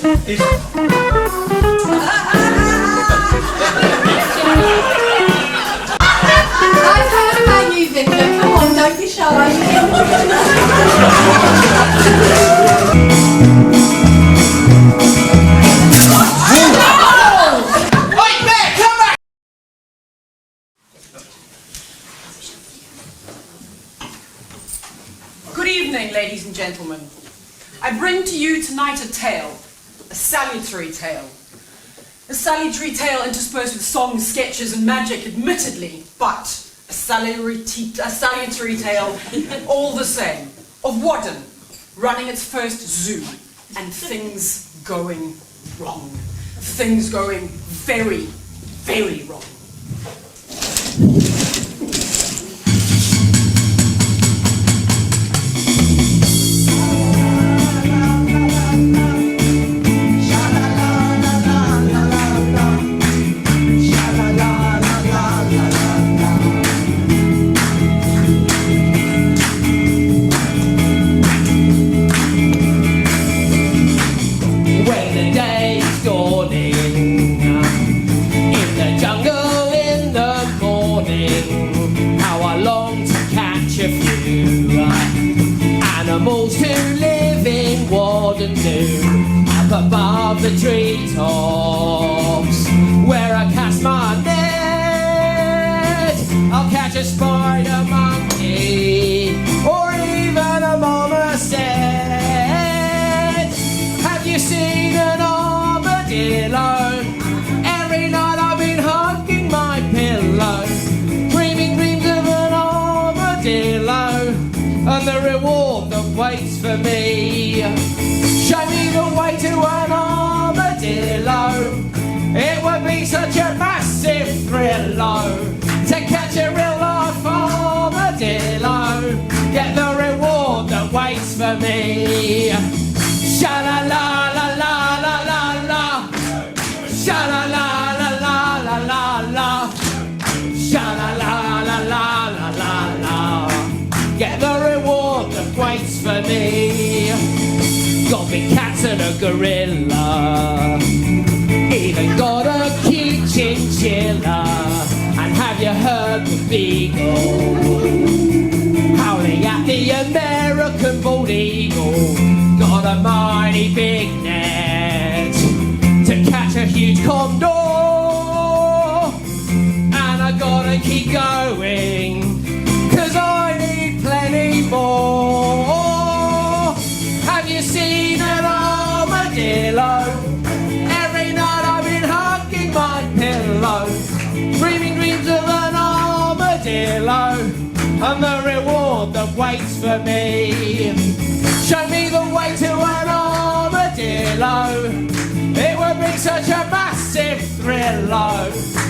I've heard about you, Vicar. Come on, don't be shy. Good evening, ladies and gentlemen. I bring to you tonight a tale, a salutary tale. A salutary tale interspersed with songs, sketches and magic, admittedly, but a salutary tale all the same, of Whaddon running its first zoo and things going wrong. Things going very, very wrong. Above the treetops, where I cast my net, I'll catch a spider monkey, or even a marmoset. Have you seen an armadillo? Every night I've been hugging my pillow, dreaming dreams of an armadillo, and the reward that waits for me. Show me the way to an armadillo. It would be such a massive thrill to catch a real life armadillo. Get the reward that waits for me. Sha la la la la la la la. Sha la la la la la la la. Sha la la la la la la la. Get the reward that waits for me. Got me cats and a gorilla, even got a cute chinchilla. And have you heard the beagle howling at the American bald eagle? Got a mighty big net to catch a huge condor, and I gotta keep going, 'cause I need plenty more. Have you seen an armadillo? Every night I've been hugging my pillow, dreaming dreams of an armadillo, and the reward that waits for me. Show me the way to an armadillo. It would be such a massive thrill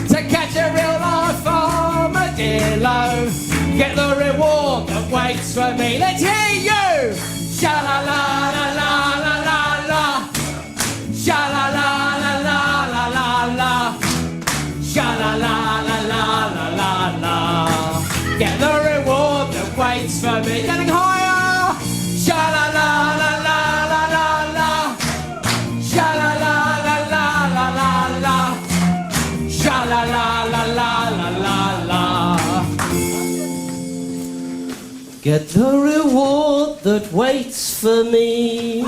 to catch a real life armadillo. Get the reward that waits for me. Let's hear you! Sha la la la la la la la. Sha la la la la la la la. Sha la la la la la la la. Get the reward that waits for me. Getting higher. Sha la la la la la la la. Sha la la la la la la la. Sha la la la la la la la. Get the reward that waits for me.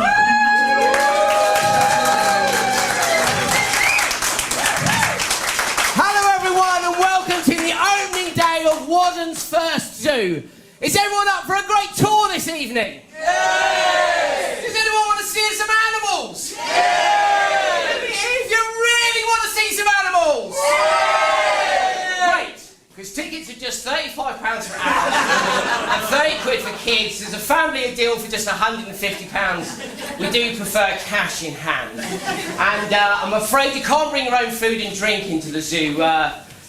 Hello everyone and welcome to the opening day of Whaddon's first zoo. Is everyone up for a great tour this evening? Yes! Does anyone want to see some animals? Yes! If you really want to see some animals? Yes! Great, because tickets are just £35 for adults and 30 quid for kids. There's a family deal for just £150. We do prefer cash in hand. And I'm afraid you can't bring your own food and drink into the zoo,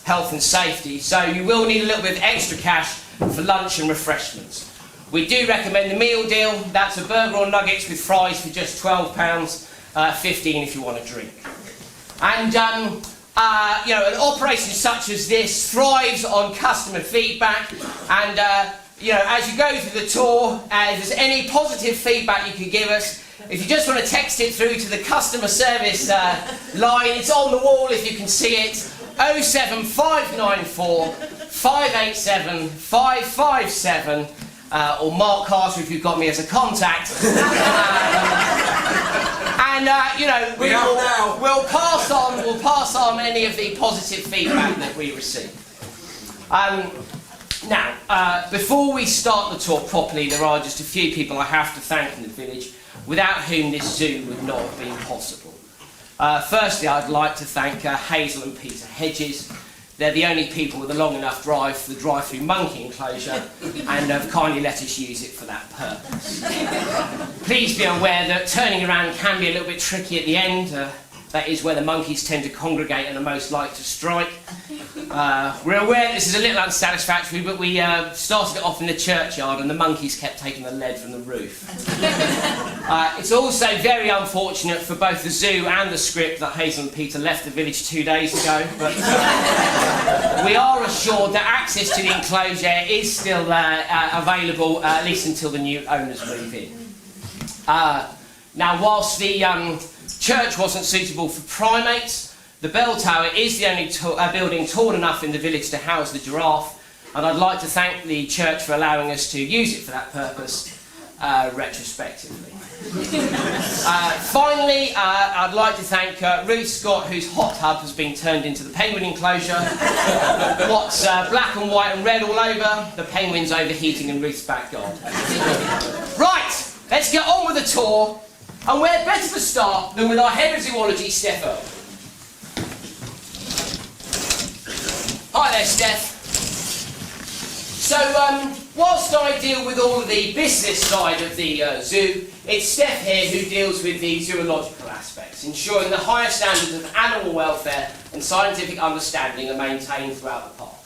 health and safety, so you will need a little bit of extra cash for lunch and refreshments. We do recommend the meal deal. That's a burger or nuggets with fries for just £12, 15 if you want a drink. And you know, an operation such as this thrives on customer feedback, and you know, as you go through the tour, if there's any positive feedback you can give us, if you just want to text it through to the customer service line, it's on the wall if you can see it, 07594 587 557, or Mark Carter if you've got me as a contact. And you know, we'll pass on any of the positive feedback that we receive. Now, before we start the tour properly, there are just a few people I have to thank in the village, without whom this zoo would not have been possible. Firstly, I'd like to thank Hazel and Peter Hedges. They're the only people with a long enough drive for the drive-through monkey enclosure, and have kindly let us use it for that purpose. Please be aware that turning around can be a little bit tricky at the end. That is where the monkeys tend to congregate and are most likely to strike. We're aware this is a little unsatisfactory, but we started it off in the churchyard and the monkeys kept taking the lead from the roof. It's also very unfortunate for both the zoo and the script that Hazel and Peter left the village 2 days ago, but we are assured that access to the enclosure is still available, at least until the new owners move in. Now, whilst the church wasn't suitable for primates, the bell tower is the only building tall enough in the village to house the giraffe, and I'd like to thank the church for allowing us to use it for that purpose retrospectively. Finally, I'd like to thank Ruth Scott, whose hot tub has been turned into the penguin enclosure. What's black and white and red all over, the penguin's overheating in Ruth's backyard. Right, let's get on with the tour. And where better to start than with our head of zoology, Steph Irwin. Hi there, Steph. So, whilst I deal with all of the business side of the zoo, it's Steph here who deals with the zoological aspects, ensuring the highest standards of animal welfare and scientific understanding are maintained throughout the park.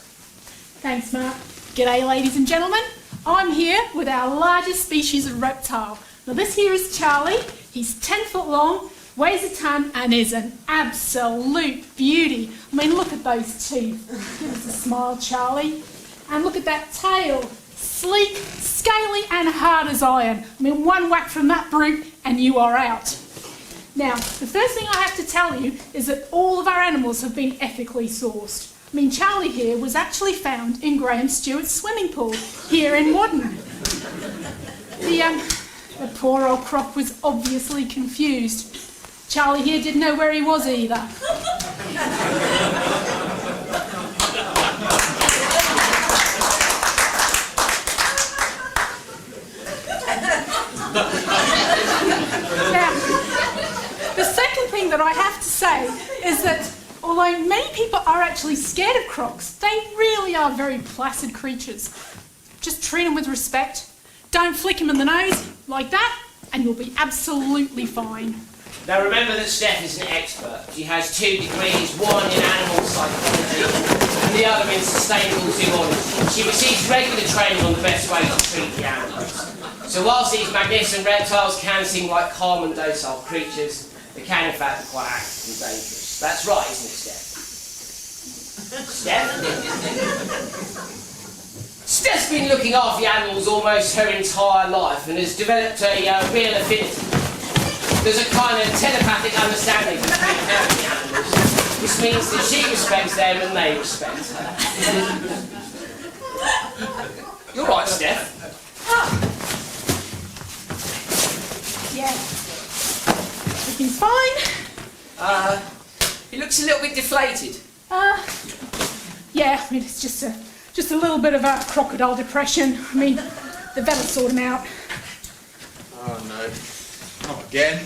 Thanks, Mark. G'day, ladies and gentlemen. I'm here with our largest species of reptile. Now, this here is Charlie. He's 10 foot long, weighs a ton, and is an absolute beauty. I mean, look at those teeth. Give us a smile, Charlie. And look at that tail. Sleek, scaly, and hard as iron. I mean, one whack from that brute, and you are out. Now, the first thing I have to tell you is that all of our animals have been ethically sourced. I mean, Charlie here was actually found in Graham Stewart's swimming pool here in Whaddon. The poor old croc was obviously confused. Charlie here didn't know where he was either. Now, the second thing that I have to say is that although many people are actually scared of crocs, they really are very placid creatures. Just treat them with respect. Don't flick him in the nose like that, and you'll be absolutely fine. Now remember that Steph is an expert. She has 2 degrees, one in animal psychology and the other in sustainable zoology. She receives regular training on the best way to treat the animals. So whilst these magnificent reptiles can seem like calm and docile creatures, they can in fact be quite active and dangerous. That's right, isn't it, Steph? Steph? Steph's been looking after the animals almost her entire life and has developed a real affinity. There's a kind of telepathic understanding between her and the animals, which means that she respects them and they respect her. You're right, Steph. Yeah. Everything's fine. He looks a little bit deflated. Yeah, I mean, it's just a little bit of a crocodile depression. I mean, the vet will sort him out. Oh no, not again.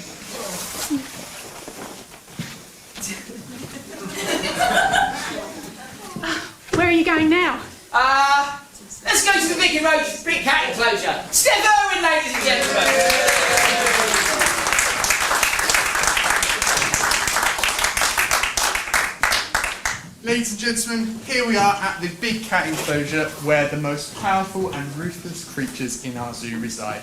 Where are you going now? Let's go to the big cat enclosure. Steph Irwin, ladies and gentlemen. Ladies and gentlemen, here we are at the big cat enclosure where the most powerful and ruthless creatures in our zoo reside.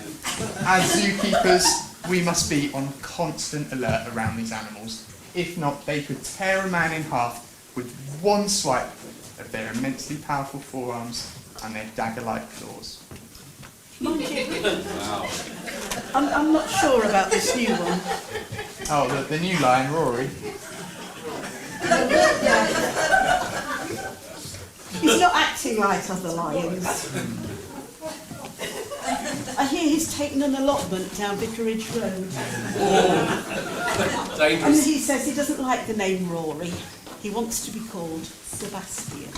As zookeepers, we must be on constant alert around these animals. If not, they could tear a man in half with one swipe of their immensely powerful forearms and their dagger-like claws. Mind you, I'm not sure about this new one. Oh, the new lion, Rory. He's not acting like other lions. I hear he's taken an allotment down Vicarage Road. And he says he doesn't like the name Rory. He wants to be called Sebastian.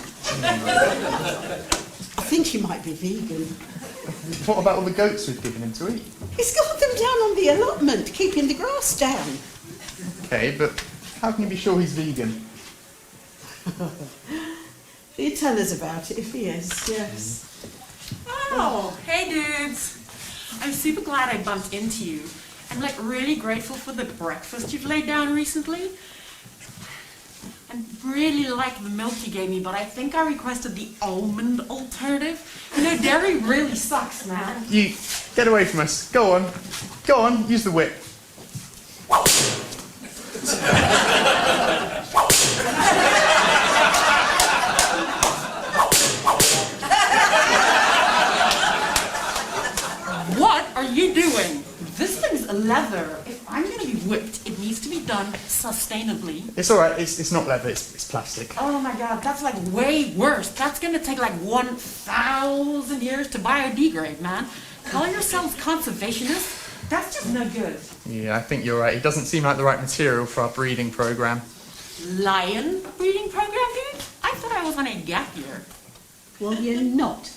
I think he might be vegan. What about all the goats we've given him to eat? He's got them down on the allotment, keeping the grass down. Okay, but how can you be sure he's vegan? You tell us about it if he is, yes. Oh, hey dudes. I'm super glad I bumped into you. I'm like really grateful for the breakfast you've laid down recently. I really like the milk you gave me, but I think I requested the almond alternative. You know, dairy really sucks, man. You, get away from us. Go on. Go on, use the whip. What are you doing? This thing's a leather. If I'm going to be whipped, it needs to be done sustainably. It's alright, it's not leather, it's plastic. Oh my god, that's like way worse. That's going to take like 1,000 years to biodegrade, man. Call yourselves conservationists? That's just no good. Yeah, I think you're right. It doesn't seem like the right material for our breeding program. Lion breeding program, dude? I thought I was on a gap year. Well, you're not.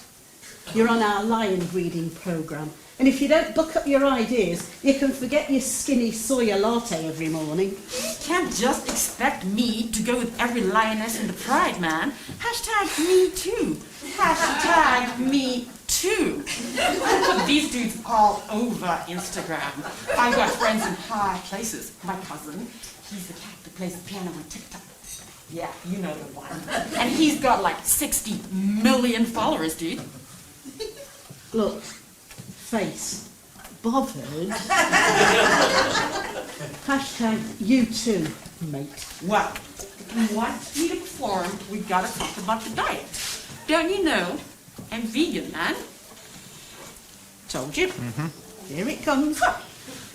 You're on our lion breeding programme. And if you don't book up your ideas, you can forget your skinny soya latte every morning. You can't just expect me to go with every lioness in the pride, man. Hashtag me too. Hashtag me too. I put these dudes all over Instagram. I've got friends in high places. My cousin, he's the cat that plays the piano on TikTok. Yeah, you know the one. And he's got like 60 million followers, dude. Look, face, bothered. Hashtag you too, mate. Well, if you want me to perform, we've got to talk about the diet. Don't you know I'm vegan, man? Told you. Here it comes.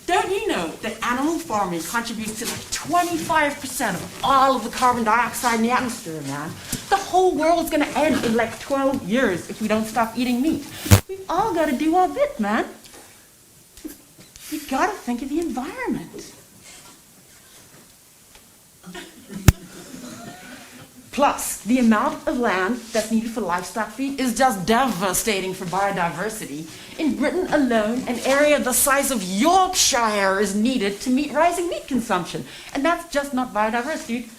Don't you know that animal farming contributes to like 25% of all of the carbon dioxide in the atmosphere, man? The whole world's gonna end in like 12 years if we don't stop eating meat. We've all gotta do our bit, man. We've gotta think of the environment. Plus, the amount of land that's needed for livestock feed is just devastating for biodiversity. In Britain alone, an area the size of Yorkshire is needed to meet rising meat consumption. And that's just not biodiversity.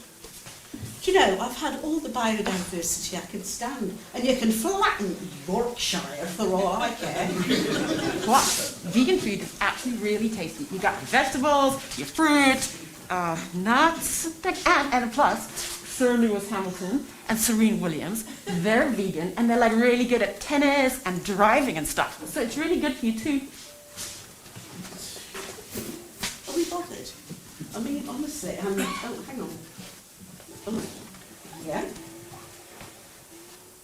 Do you know, I've had all the biodiversity I can stand, and you can flatten Yorkshire for all I care. Plus, vegan food is actually really tasty. You got your vegetables, your fruit, nuts, and plus, Sir Lewis Hamilton and Serena Williams, they're vegan and they're like really good at tennis and driving and stuff. So it's really good for you too. Are we bothered? I mean, honestly, oh, hang on. Oh, yeah?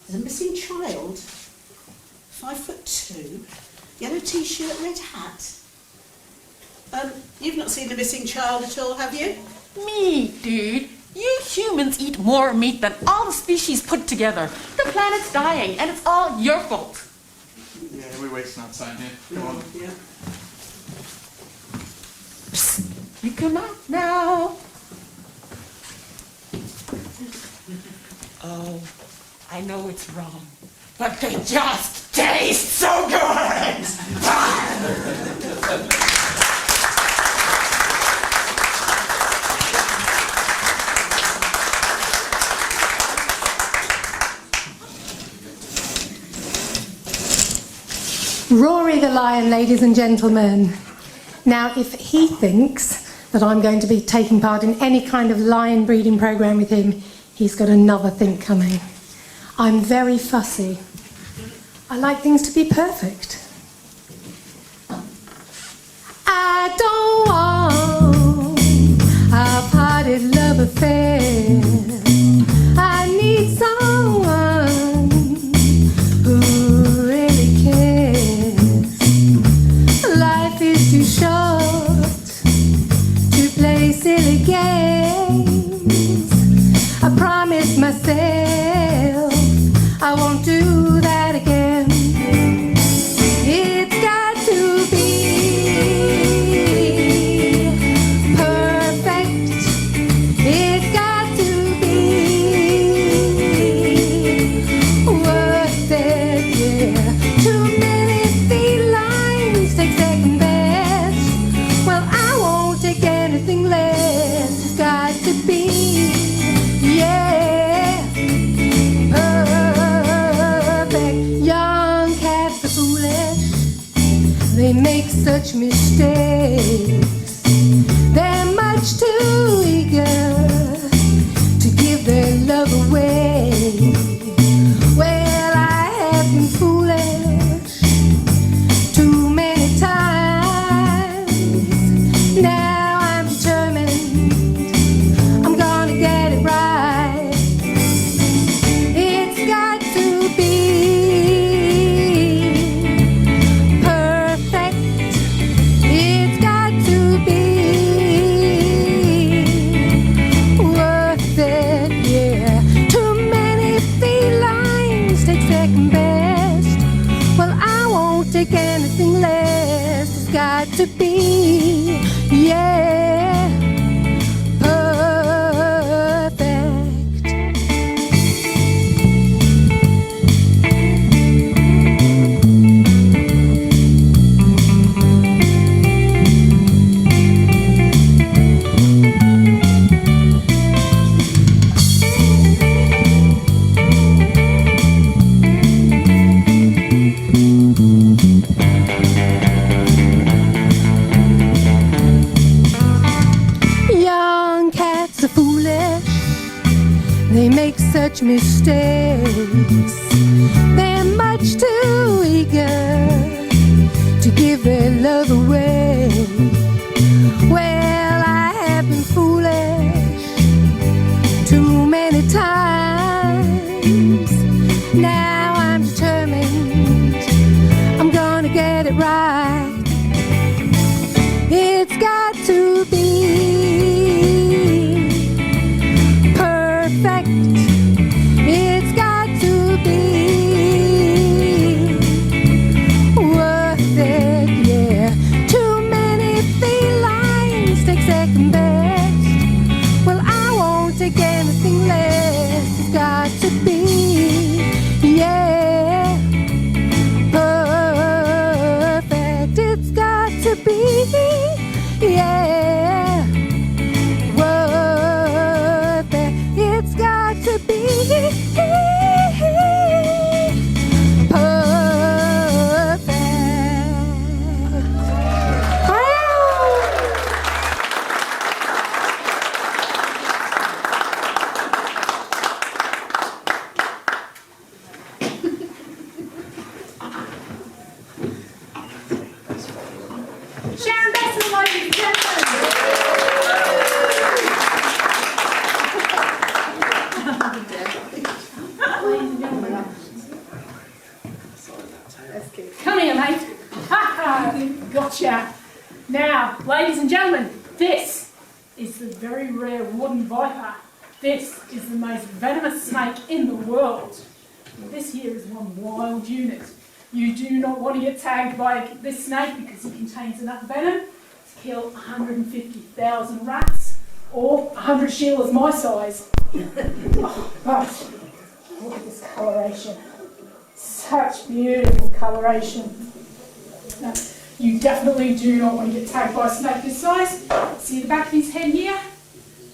There's a missing child, 5'2", yellow t-shirt, red hat. You've not seen a missing child at all, have you? Me, dude. You humans eat more meat than all the species put together. The planet's dying, and it's all your fault. Yeah, we're wasting our time here. Come on. Yeah. Psst, you come out now. Oh, I know it's wrong, but they just taste so good! Rory the Lion, ladies and gentlemen. Now, if he thinks that I'm going to be taking part in any kind of lion breeding program with him, he's got another think coming. I'm very fussy. I like things to be perfect. I don't want a parted love affair. I need someone who really cares. silly games. I promised myself I won't do that again. It's got to be perfect. It's got to be worth it, yeah. Too many felines take second best. Well, I won't take anything less. It's got to be, yeah, perfect. Young cats are foolish. They make such mistakes. They're much too eager to give their love away. Well, I have been foolish too many times. Now I'm determined I'm gonna get it right. It's got to be perfect. It's got to be worth it, yeah. Too many felines take second best. Well, I won't take anything less. It's got to be, yeah, perfect. Young cats are foolish. They make such mistakes. They're much too eager to give their love away. Well, I have been foolish too many times. Now I'm determined I'm gonna get it right. It's got to be perfect. It's got to be worth it, yeah. Too many felines take second best. Well, I won't take anything less. It's got to be, yeah, perfect. It's got to be, yeah, worth it. It's got to be perfect. Sharon Besson, ladies and gentlemen. Come here, mate. Ha ha! Gotcha. Now, ladies and gentlemen, this is the very rare Whaddon Viper. This is the most venomous snake in the world. This here is one wild unit. You do not want to get tagged by this snake because it contains enough venom to kill 150,000 rats or 100 Sheilas my size. Oh, but look at this coloration. Such beautiful coloration. Now, you definitely do not want to get tagged by a snake this size. See the back of his head here?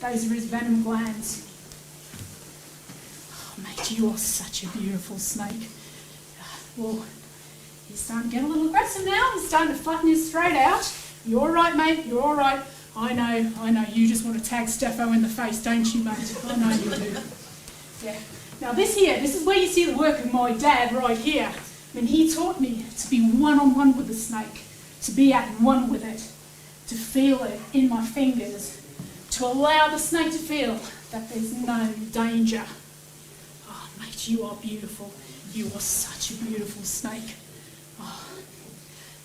Those are his venom glands. Oh, mate, you are such a beautiful snake. Well, he's starting to get a little aggressive now. He's starting to flatten his throat out. You're all right, mate. You're all right. I know. You just want to tag Steffo in the face, don't you, mate? I know you do. Yeah. Now this is where you see the work of my dad right here. I mean, he taught me to be one-on-one with the snake, to be at one with it, to feel it in my fingers, to allow the snake to feel that there's no danger. Oh, mate, you are beautiful. You are such a beautiful snake. Oh.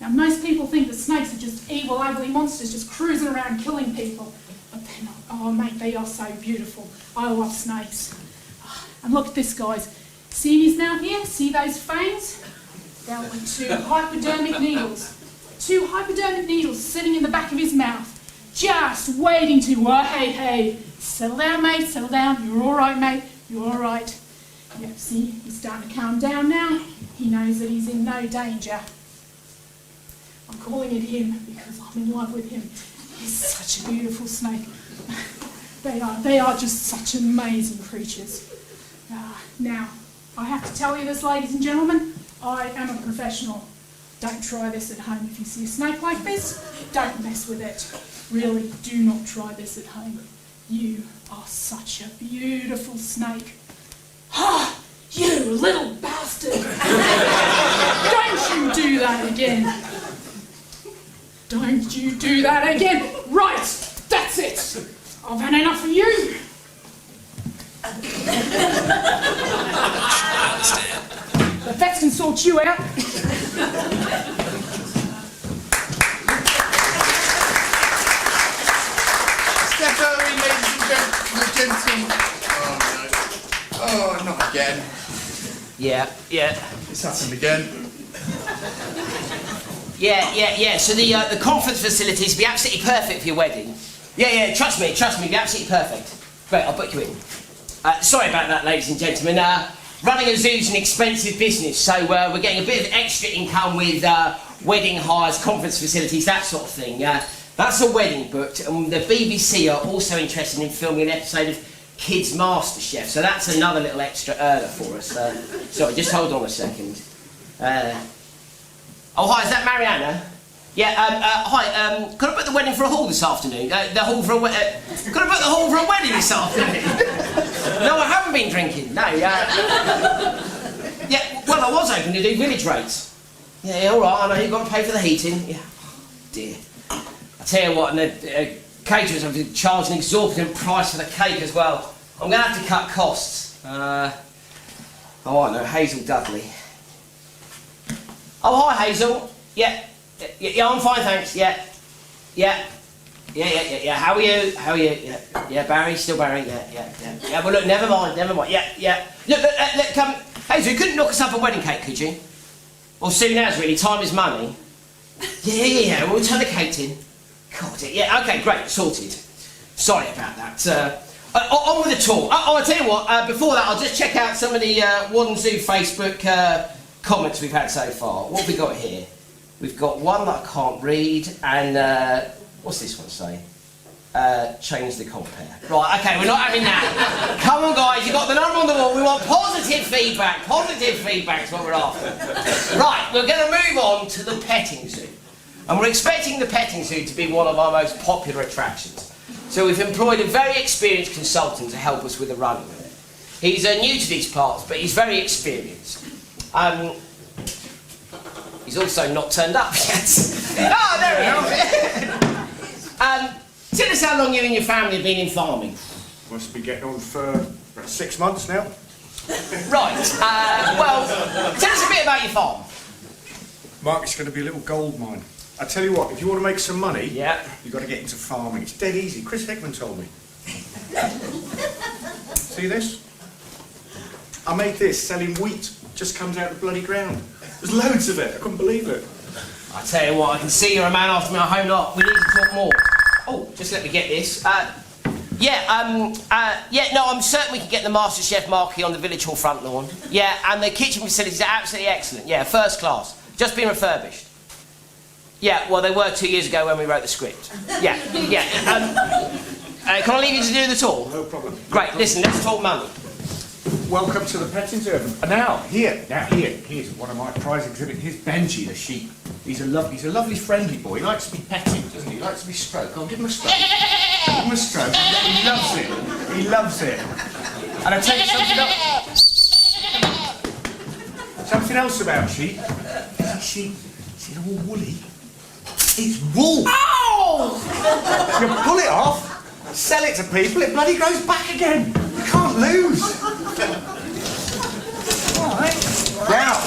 Now, most people think that snakes are just evil, ugly monsters just cruising around killing people. But Oh, mate, they are so beautiful. I love snakes. And look at this, guys. See his mouth here? See those fangs? They're like 2 hypodermic needles. 2 hypodermic needles sitting in the back of his mouth, just waiting to, hey, settle down, mate, settle down. You're all right, mate. You're all right. Yep, see, he's starting to calm down now. He knows that he's in no danger. I'm calling it him because I'm in love with him. He's such a beautiful snake. They are just such amazing creatures. Now, I have to tell you this, ladies and gentlemen, I am a professional. Don't try this at home. If you see a snake like this, don't mess with it. Really, do not try this at home. You are such a beautiful snake. Ah, you little bastard! Don't you do that again. Don't you do that again. Right, that's it. I've had enough of you. The vets can sort you out. Steph Irwin, ladies and gentlemen. Oh, not again. Yeah. It's happened again. Yeah. So the conference facilities will be absolutely perfect for your wedding. Yeah, trust me, it'll be absolutely perfect. Great, I'll book you in. Sorry about that, ladies and gentlemen. Running a zoo's an expensive business, so we're getting a bit of extra income with wedding hires, conference facilities, that sort of thing. That's a wedding booked, and the BBC are also interested in filming an episode of Kids Masterchef, so that's another little extra earner for us. Sorry, just hold on a second. Oh, hi, is that Mariana? Yeah, hi, could I book the wedding for a hall this afternoon? Could I book the hall for a wedding this afternoon? No, I haven't been drinking, no. Yeah, well, I was hoping to do village rates. Yeah, all right, I know you've got to pay for the heating. Yeah, dear. I tell you what, and the caterers have charged an exorbitant price for the cake as well. I'm going to have to cut costs. Oh, I know, Hazel Dudley. Oh, hi, Hazel. Yeah, I'm fine, thanks. Yeah. How are you? Yeah, Barry, still Barry. Yeah. Well, look, never mind. Yeah. Look, come, Hazel, you couldn't knock us up a wedding cake, could you? Or soon as, really. Time is money. Yeah. We'll turn the cake in. God, yeah. Okay, great, sorted. Sorry about that. On with the tour. I tell you what. Before that, I'll just check out some of the Whaddon Zoo Facebook comments we've had so far. What have we got here? We've got one that I can't read, and what's this one say? Change the compare. Right, okay, we're not having that. Come on, guys, you've got the number on the wall. We want positive feedback. Positive feedback's what we're after. Right, we're going to move on to the petting zoo. And we're expecting the petting zoo to be one of our most popular attractions. So we've employed a very experienced consultant to help us with the running of it. He's new to these parts, but he's very experienced. He's also not turned up yet. Oh, there we are. Tell us how long you and your family have been in farming. Must be getting on for about 6 months now. Right. Well, tell us a bit about your farm. Mark, it's going to be a little gold mine. I tell you what, if you want to make some money, yeah, you've got to get into farming. It's dead easy. Chris Hickman told me. See this? I made this selling wheat. Just comes out of the bloody ground. There's loads of it. I couldn't believe it. I tell you what, I can see you're a man after my own heart. We need to talk more. Oh, just let me get this. No, I'm certain we can get the Masterchef marquee on the village hall front lawn. Yeah, and the kitchen facilities are absolutely excellent. Yeah, first class. Just been refurbished. Yeah, well, they were 2 years ago when we wrote the script. Yeah. Can I leave you to do the tour? No problem. Great, listen, let's talk money. Welcome to the petting zoo. Here's one of my prize exhibits. Here's Benji, the sheep. He's a lovely, friendly boy. He likes to be petted, doesn't he? He likes to be stroked. I'll give him a stroke. Give him a stroke. He loves it. He loves it. And I'll tell you something else about sheep. Sheep, it's all woolly. It's wool. Ow! You pull it off, sell it to people, it bloody grows back again. You can't lose. All right. Now.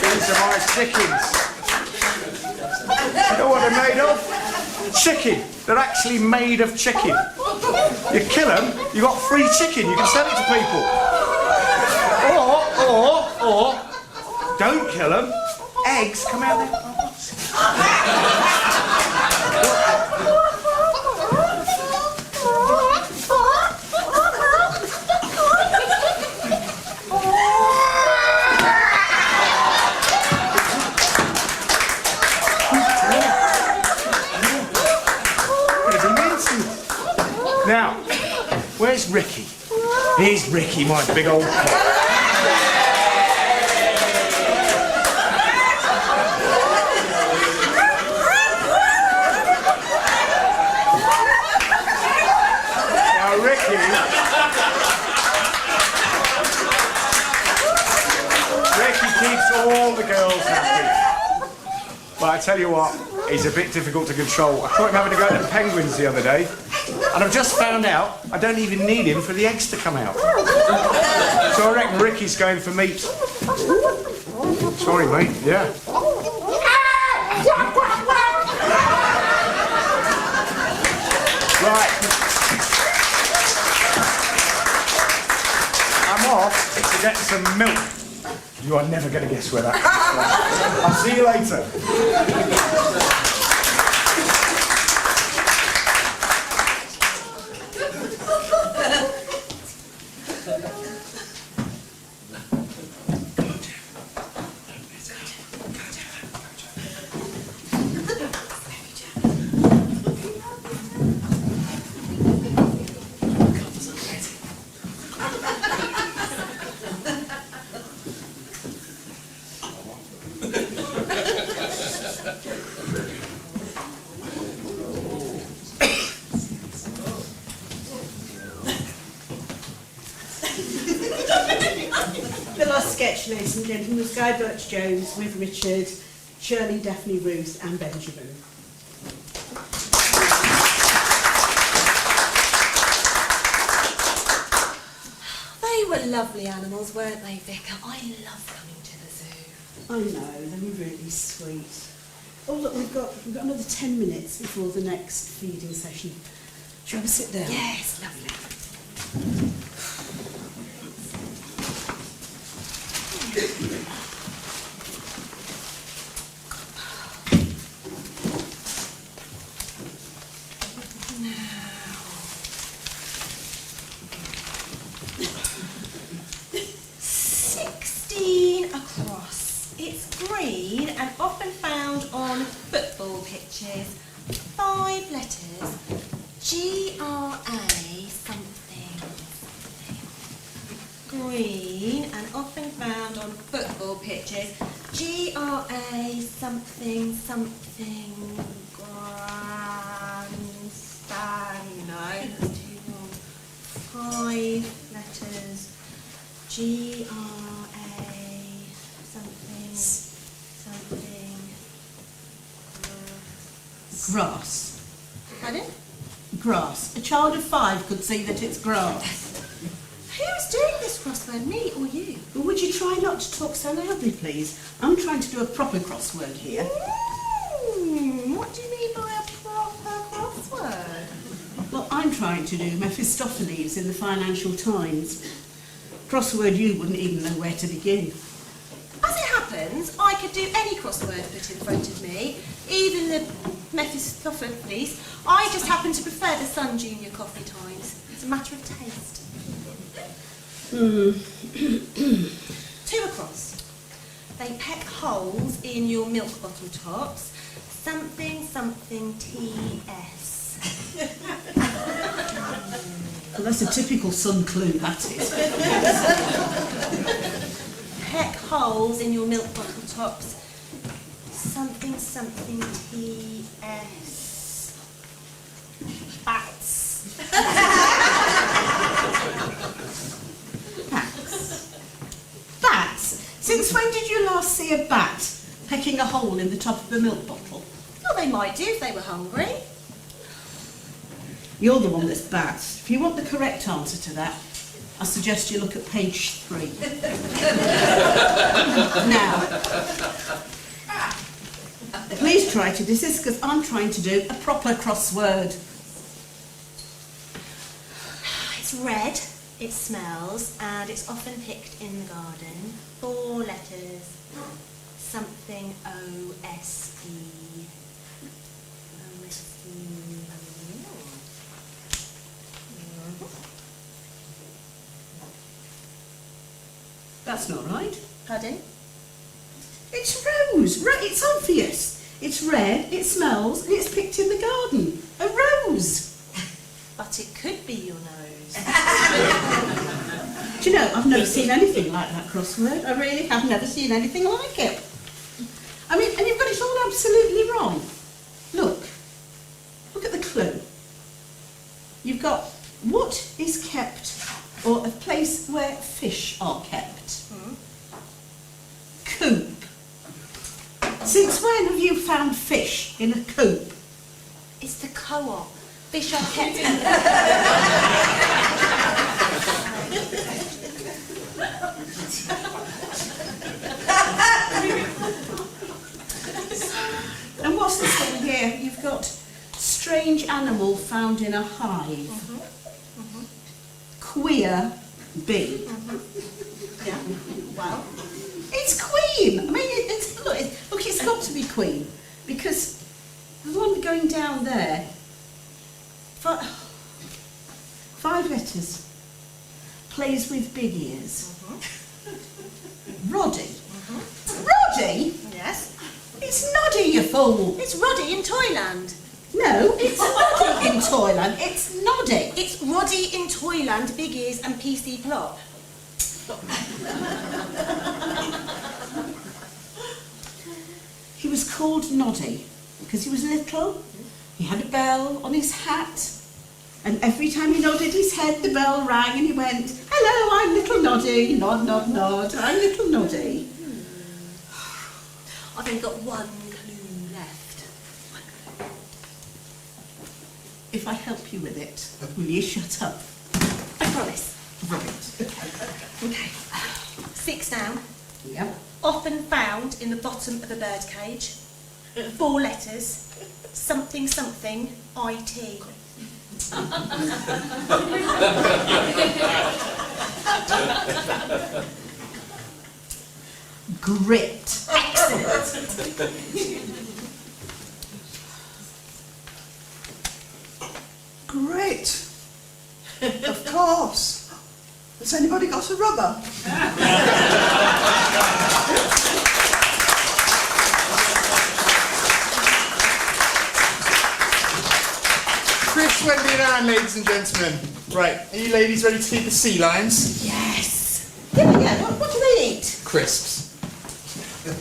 These are my chickens. You know what they're made of? Chicken. They're actually made of chicken. You kill them, you got free chicken. You can sell it to people. Or don't kill them. Eggs come out there. Now, where's Ricky? Here's Ricky, my big old cock. Now, Ricky keeps all the girls happy. But I tell you what, he's a bit difficult to control. I caught him having to go to the penguins the other day. And I've just found out I don't even need him for the eggs to come out. So I reckon Ricky's going for meat. Sorry, mate. Yeah. Right. I'm off to get some milk. You are never going to guess where that comes from. I'll see you later. Ladies and gentlemen, was Guy Birch-Jones with Richard, Shirley, Daphne, Ruth and Benjamin. They were lovely animals, weren't they, Vicar? I love coming to the zoo. I know, they were really sweet. Oh look, we've got another 10 minutes before the next feeding session. Shall we have a sit down? Yes, lovely. 16 across. It's green and often found on football pitches. 5 letters. G-R-A something. Green and often found on football pitches. G-R-A something something. Grandstand. No, that's too long. 5 letters. G-R-A something something. Grass. Pardon? Grass. A child of 5 could see that it's grass. Who's doing this crossword, me or you? Well, would you try not to talk so loudly, please? I'm trying to do a proper crossword here. What do you mean by a proper crossword? Well, I'm trying to do Mephistopheles in the Financial Times. Crossword you wouldn't even know where to begin. As it happens, I could do any crossword put in front of me, even the Mephistopheles. I just happen to prefer the Sun Junior Coffee Times. It's a matter of taste. 2 across. They peck holes in your milk bottle tops. Something, something, T-S. Well, that's a typical Sun clue, that is. Peck holes in your milk bottle tops. Something, something, T-S. Bats. Bats? Since when did you last see a bat pecking a hole in the top of a milk bottle? Well, they might do if they were hungry. You're the one that's bats. If you want the correct answer to that, I suggest you look at page 3. Now, try to do this because I'm trying to do a proper crossword. It's red, it smells, and it's often picked in the garden. 4 letters. Something O-S-E. That's not right. Pardon? It's rose. It's obvious. It's red, it smells, and it's picked in the garden. A rose. But it could be your nose. Do you know, I've never seen anything like that crossword. I really have never seen anything like it. I mean, and you've got it all absolutely wrong. Look at the clue. You've got what is kept, or a place where fish are kept. Coop. Since when have you found fish in a coop? It's the co-op. Fish are kept in And what's this one here? You've got strange animal found in a hive. Queer bee. Yeah. Well, it's queen. I mean, look, it's got to be queen because the one going down there. 5 letters. Plays with big ears. Roddy. Roddy? yes. It's Noddy, you fool. It's Roddy in Toyland. No, it's Noddy in Toyland. It's Noddy. It's Roddy in Toyland, Big Ears and PC Plop. He was called Noddy because he was little. He had a bell on his hat, and every time he nodded his head, the bell rang, and he went, "Hello, I'm little Noddy. Nod, nod, nod. I'm little Noddy." I've only got one clue left. If I help you with it, will you shut up? I promise. Right. Okay. 6 down. Yep. Often found in the bottom of a bird cage. 4 letters. Something something IT. Grit. Excellent. Great. Of course. Has anybody got a rubber? Chris, Wendy and Anne, ladies and gentlemen. Right, are you ladies ready to keep the sea lions? Yes. Yeah. What do they eat? Crisps.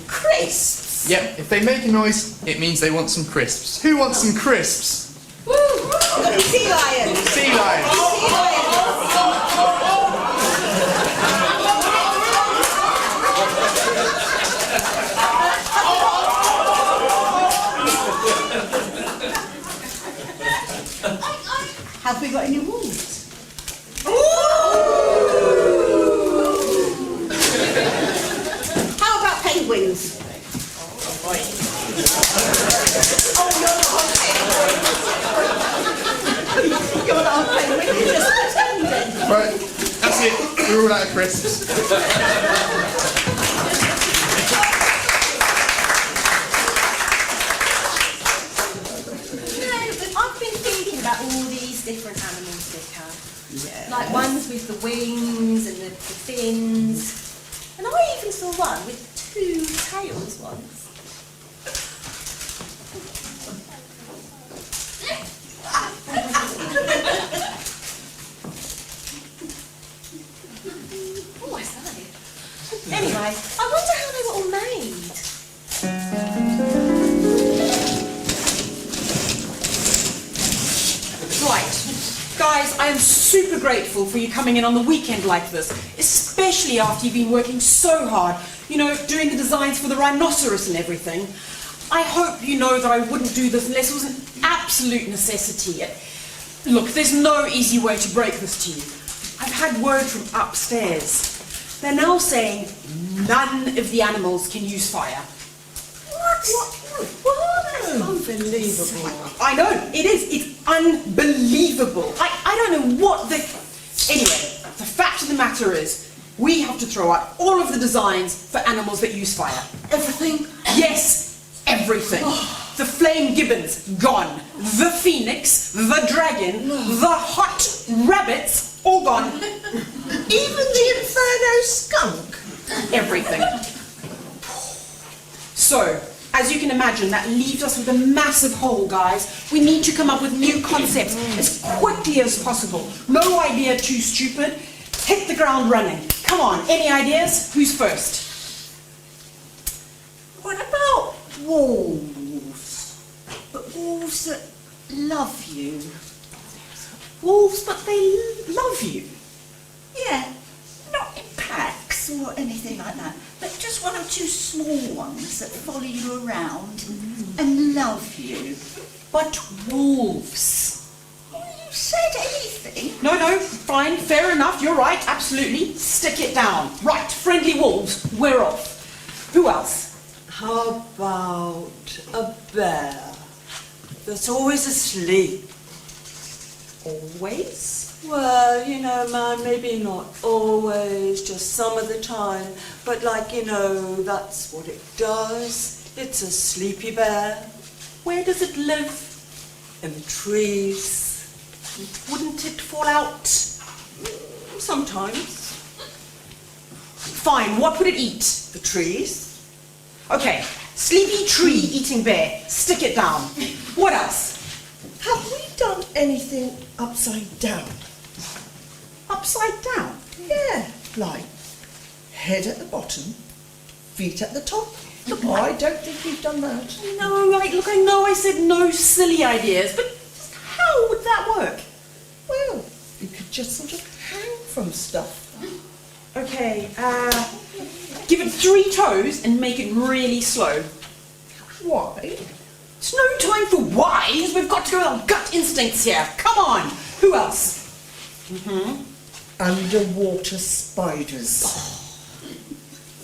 Crisps. Yep, if they make a noise, it means they want some crisps. Who wants some crisps? Woo! Sea lions. Sea lions. Sea lions. Have we got any wolves? How about penguins? You're not a penguin, you're just pretending. Right, that's it. We're all out of crisps. I've been thinking about all these different animals, Vicar. Yeah. Like ones with the wings and the fins. And I even saw one with 2 tails once. Oh, I say. Anyway, I wonder how they were all made. Right. Guys, I am super grateful for you coming in on the weekend like this, especially after you've been working so hard, you know, doing the designs for the rhinoceros and everything. I hope you know that I wouldn't do this unless it was an absolute necessity. Look, there's no easy way to break this to you. I've had word from upstairs. They're now saying none of the animals can use fire. What? Unbelievable. I know, it is. It's unbelievable. I don't know what the... Anyway, the fact of the matter is, we have to throw out all of the designs for animals that use fire. Everything? Yes, everything. The flame gibbons, gone. The phoenix, the dragon, the hot rabbits, all gone. Even the inferno skunk? Everything. So, as you can imagine, that leaves us with a massive hole, guys. We need to come up with new concepts as quickly as possible. No idea too stupid. Hit the ground running. Come on, any ideas? Who's first? What about wolves? But wolves that love you. Wolves, but they love you. Yeah, not in packs or anything like that, but just one or two small ones that follow you around and love you. But wolves. You said anything? No, fine, fair enough, you're right, absolutely. Stick it down. Right, friendly wolves, we're off. Who else? How about a bear that's always asleep? Always? Well, you know, man, maybe not always, just some of the time, but like, you know, that's what it does. It's a sleepy bear. Where does it live? In the trees. Wouldn't it fall out? Sometimes. Fine, what would it eat? The trees. Okay, sleepy tree eating bear. Stick it down. What else? Have we done anything upside down? Upside down? Yeah, like head at the bottom, feet at the top. I don't think we've done that. No, look, I know I said no silly ideas, but how would that work? Well, you could just sort of hang from stuff. Okay, give it 3 toes and make it really slow. Why? It's no time for whys. We've got to go with our gut instincts here. Come on. Who else? Underwater spiders.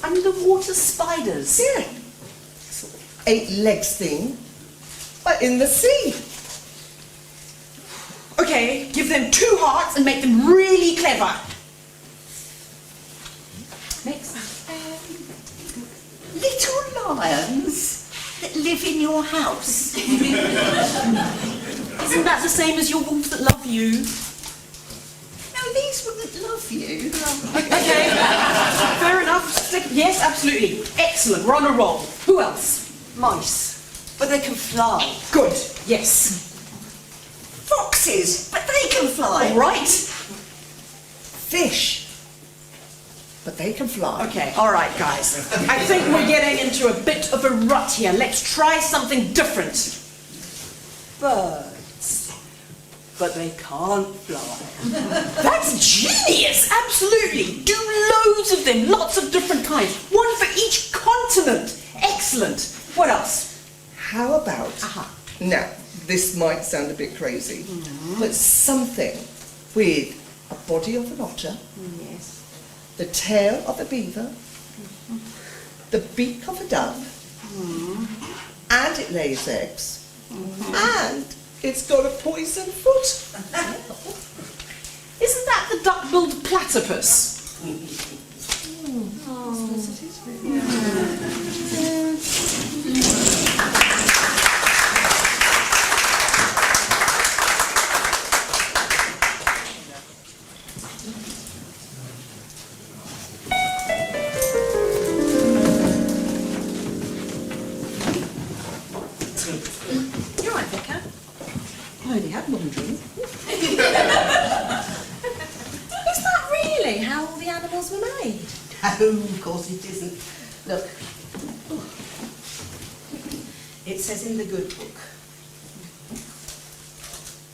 Underwater spiders? Yeah. Sort of 8 legs thing, but in the sea. Okay, give them 2 hearts and make them really clever. Next. Little lions that live in your house. Isn't that the same as your wolves that love you? No, these wouldn't love you. Okay, fair enough. Yes, absolutely. Excellent, we're on a roll. Who else? Mice. But they can fly. Good, yes. Foxes, but they can fly. All right. Fish, but they can fly. Okay, all right, guys. I think we're getting into a bit of a rut here. Let's try something different. Birds. But they can't fly. That's genius! Absolutely! Do loads of them, lots of different kinds. One for each continent. Excellent. What else? How about, now, this might sound a bit crazy, but something with a body of an otter, Yes. the tail of a beaver, the beak of a dove, and it lays eggs, and it's got a poison foot. Isn't that the duck-billed platypus? You're right, Vicar. I only had one drink. Is that really how all the animals were made? No, of course it isn't. Look. It says in the good book.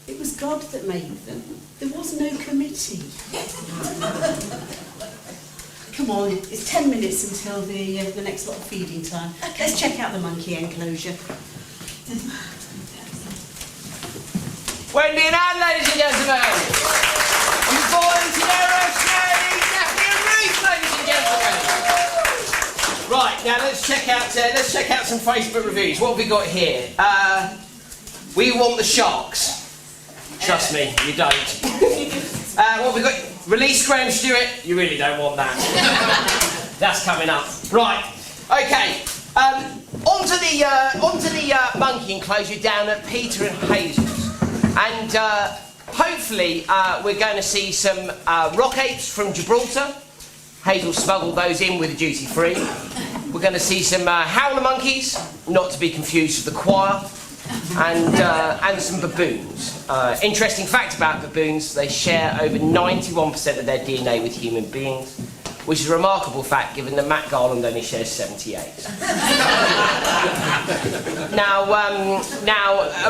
It was God that made them. There was no committee. Come on, it's 10 minutes until the next lot of feeding time. Let's check out the monkey enclosure. Wendy and Anne, ladies and gentlemen. On the board, Sierra, Sherry, Daphne and Ruth, ladies and gentlemen. Right. Right, now let's check out some Facebook reviews. What have we got here? We want the sharks. Trust me, you don't. What have we got? Release Graham Stewart. You really don't want that. That's coming up. Right. Okay. Onto the monkey enclosure down at Peter and Hazel's, and hopefully we're going to see some rock apes from Gibraltar. Hazel smuggled those in with the duty free. We're going to see some howler monkeys, not to be confused with the choir, and some baboons. Interesting fact about baboons: they share over 91% of their DNA with human beings, which is a remarkable fact given that Matt Garland only shares 78.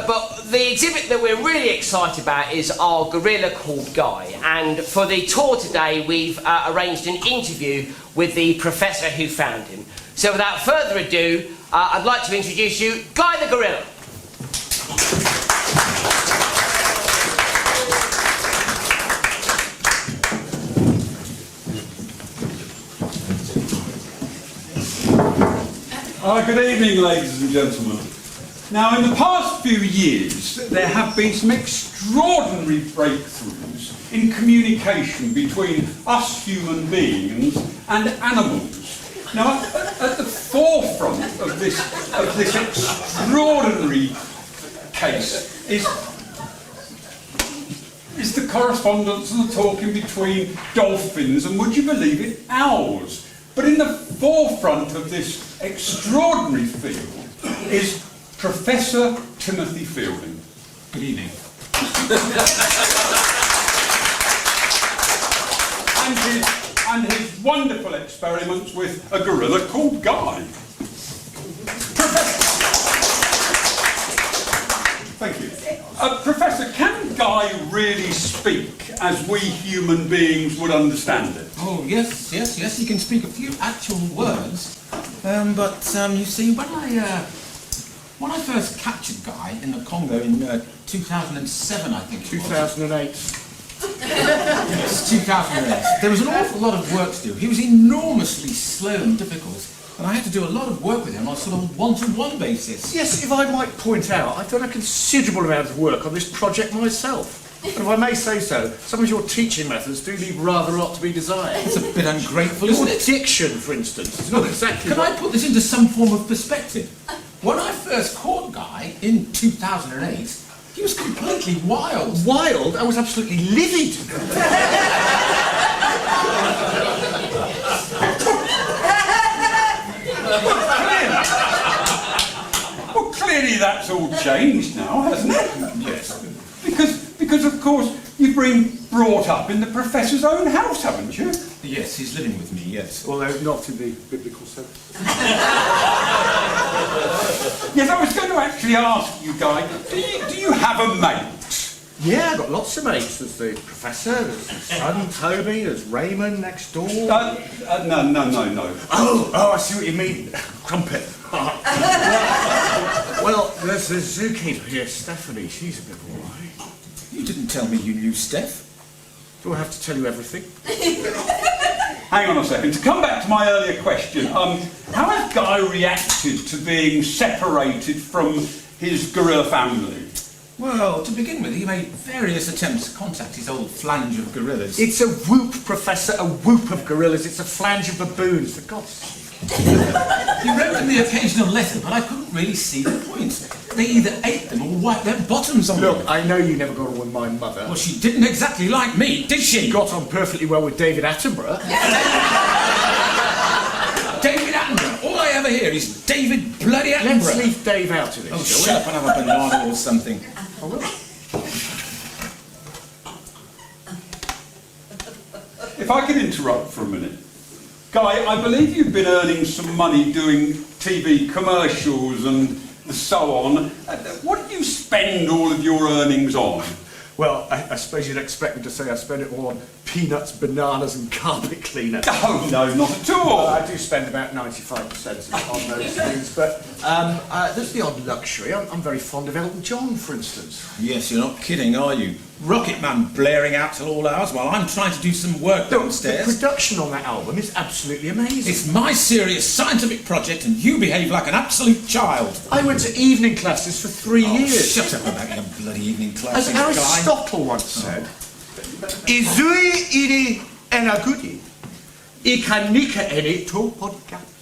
But the exhibit that we're really excited about is our gorilla called Guy, and for the tour today we've arranged an interview with the professor who found him. So without further ado, I'd like to introduce you, Guy the gorilla. Good evening, ladies and gentlemen. Now, in the past few years, there have been some extraordinary breakthroughs in communication between us human beings and animals. Now, at the forefront of this extraordinary case is the correspondence and the talking between dolphins and, would you believe it, owls. But in the forefront of this extraordinary field is Professor Timothy Fielding. Good evening. and his wonderful experiments with a gorilla called Guy. Thank you. Professor, can Guy really speak as we human beings would understand it? Oh, yes, he can speak a few actual words. You see, when I first captured Guy in the Congo in 2007, I think. 2008. Yes, 2008. There was an awful lot of work to do. He was enormously slow and difficult, and I had to do a lot of work with him on a sort of one-to-one basis. Yes, if I might point out, I've done a considerable amount of work on this project myself. And if I may say so, some of your teaching methods do leave rather a lot to be desired. It's a bit ungrateful, isn't it? Diction, for instance, is not exactly. Can I put this into some form of perspective? When I first caught Guy in 2008, he was completely wild. Wild? I was absolutely livid. Well, clearly that's all changed now, hasn't it? Yes. Because of course you've been brought up in the professor's own house, haven't you? Yes, he's living with me, yes. Although not in the biblical sense. Yes, I was going to actually ask you, Guy, do you have a mate? Yeah, I've got lots of mates. There's the professor, there's his son Toby, there's Raymond next door. No. Oh, I see what you mean. Crumpet. Well, there's the zookeeper here, Stephanie. She's a bit all right. You didn't tell me you knew Steph. Do I have to tell you everything? Hang on a second. To come back to my earlier question, how has Guy reacted to being separated from his gorilla family? Well, to begin with, he made various attempts to contact his old flange of gorillas. It's a whoop, Professor, a whoop of gorillas. It's a flange of baboons, for God's sake. He wrote them the occasional letter, but I couldn't really see the point. They either ate them or wiped their bottoms on them. Look, I know you never got on with my mother. Well, she didn't exactly like me, did she? She got on perfectly well with David Attenborough. David Attenborough? All I ever hear is David bloody Attenborough. Let's leave Dave out of this. Oh, shut up and have a banana or something. I will. If I could interrupt for a minute. Guy, I believe you've been earning some money doing TV commercials and so on. What did you spend all of your earnings on? Well, I suppose you'd expect me to say I spent it all on peanuts, bananas and carpet cleaner. Oh, no, not at all. Well, I do spend about 95% on those things, but there's the odd luxury. I'm very fond of Elton John, for instance. Yes, you're not kidding, are you? Rocket Man blaring out till all hours while I'm trying to do some work downstairs. The production on that album is absolutely amazing. It's my serious scientific project and you behave like an absolute child. I went to evening classes for 3 years. Shut up about your bloody evening classes, As Aristotle once said, Izui iri enagudi, ikanika eni to podcast.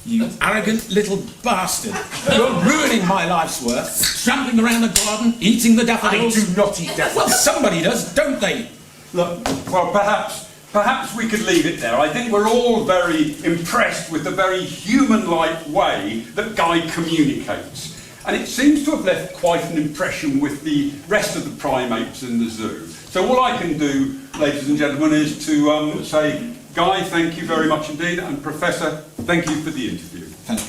You arrogant little bastard. You're ruining my life's work, trampling around the garden, eating the daffodils. I do not eat daffodils. Well, somebody does, don't they? Look, well, perhaps we could leave it there. I think we're all very impressed with the very human-like way that Guy communicates. And it seems to have left quite an impression with the rest of the primates in the zoo. So all I can do, ladies and gentlemen, is to say, Guy, thank you very much indeed, and Professor, thank you for the interview. Thank you.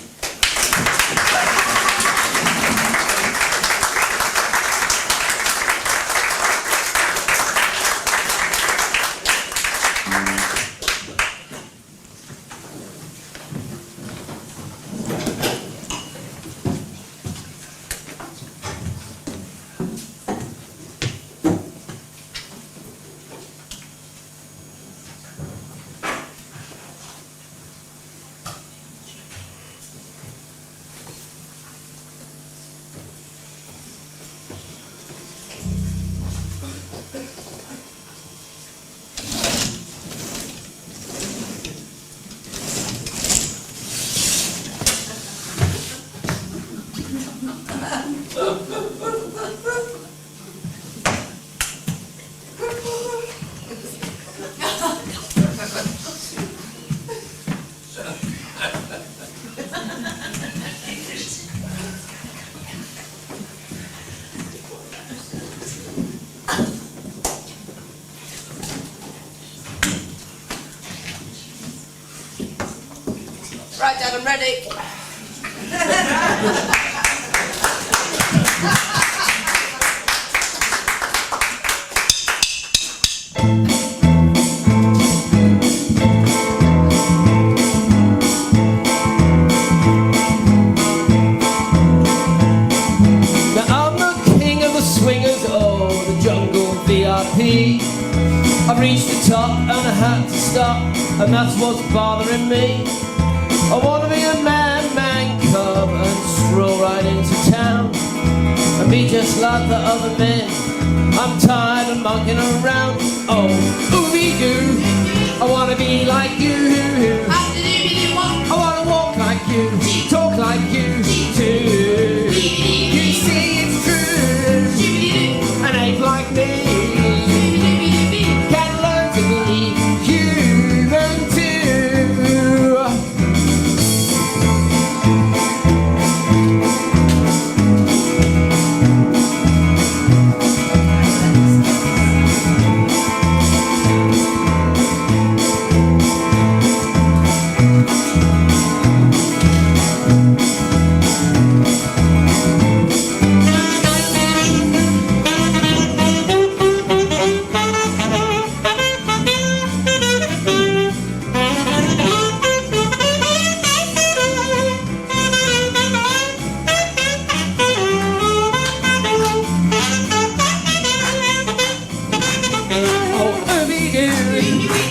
Right, Dad, I'm ready. Now I'm the king of the swingers, oh, the jungle VIP. I've reached the top and I had to stop, and that's what's bothering me. I wanna be a man cub and stroll right into town and be just like the other men. I'm tired of mucking around. Oh, ooby-doo, I wanna be like you. I wanna walk like you, talk like you too. You see it's true, an ape like me can learn to be human too.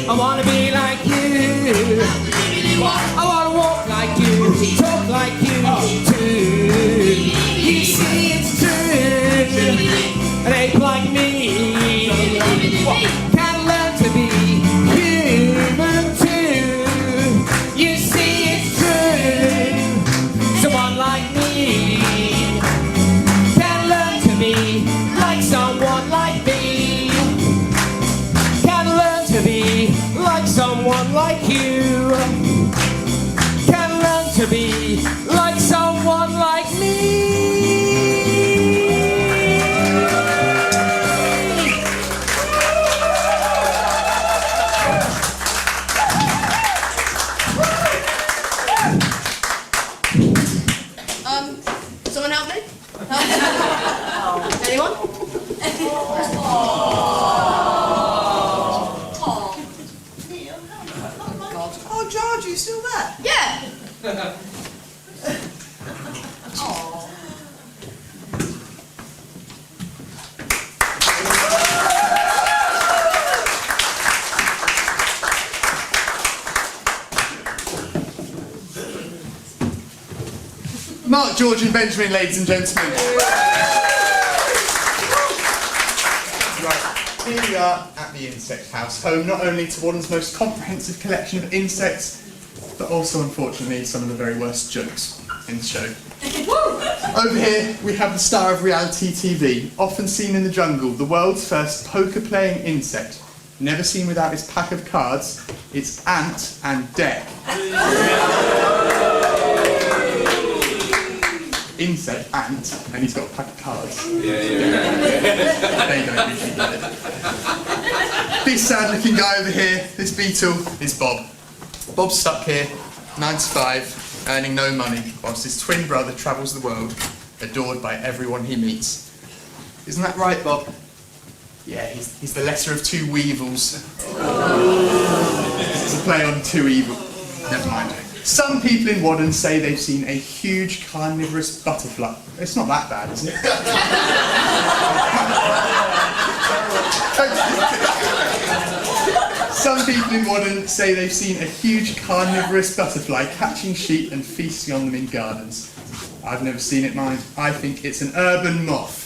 I wanna be like you. I wanna walk like you, talk like you too. You see it's true, an ape like me can learn to be human too. You see it's true, someone like me can learn to be like someone like me. To be like someone like you, can learn to be like someone like me. Someone help me? Anyone? Mark, George and Benjamin, ladies and gentlemen. Right, here we are at the Insect House, home not only to Whaddon's most comprehensive collection of insects, but also, unfortunately, some of the very worst jokes in the show. Over here, we have the star of reality TV, often seen in the jungle, the world's first poker-playing insect. Never seen without his pack of cards, it's Ant and Deck. Insect, Ant, and he's got a pack of cards. They don't usually get it. This sad-looking guy over here, this beetle, is Bob. Bob's stuck here, 9 to 5, earning no money, whilst his twin brother travels the world, adored by everyone he meets. Isn't that right, Bob? Yeah, he's the lesser of two weevils. It's a play on two evil. Never mind. Some people in Whaddon say they've seen a huge carnivorous butterfly. It's not that bad, is it? Some people in Whaddon say they've seen a huge carnivorous butterfly catching sheep and feasting on them in gardens. I've never seen it, mind. I think it's an urban moth.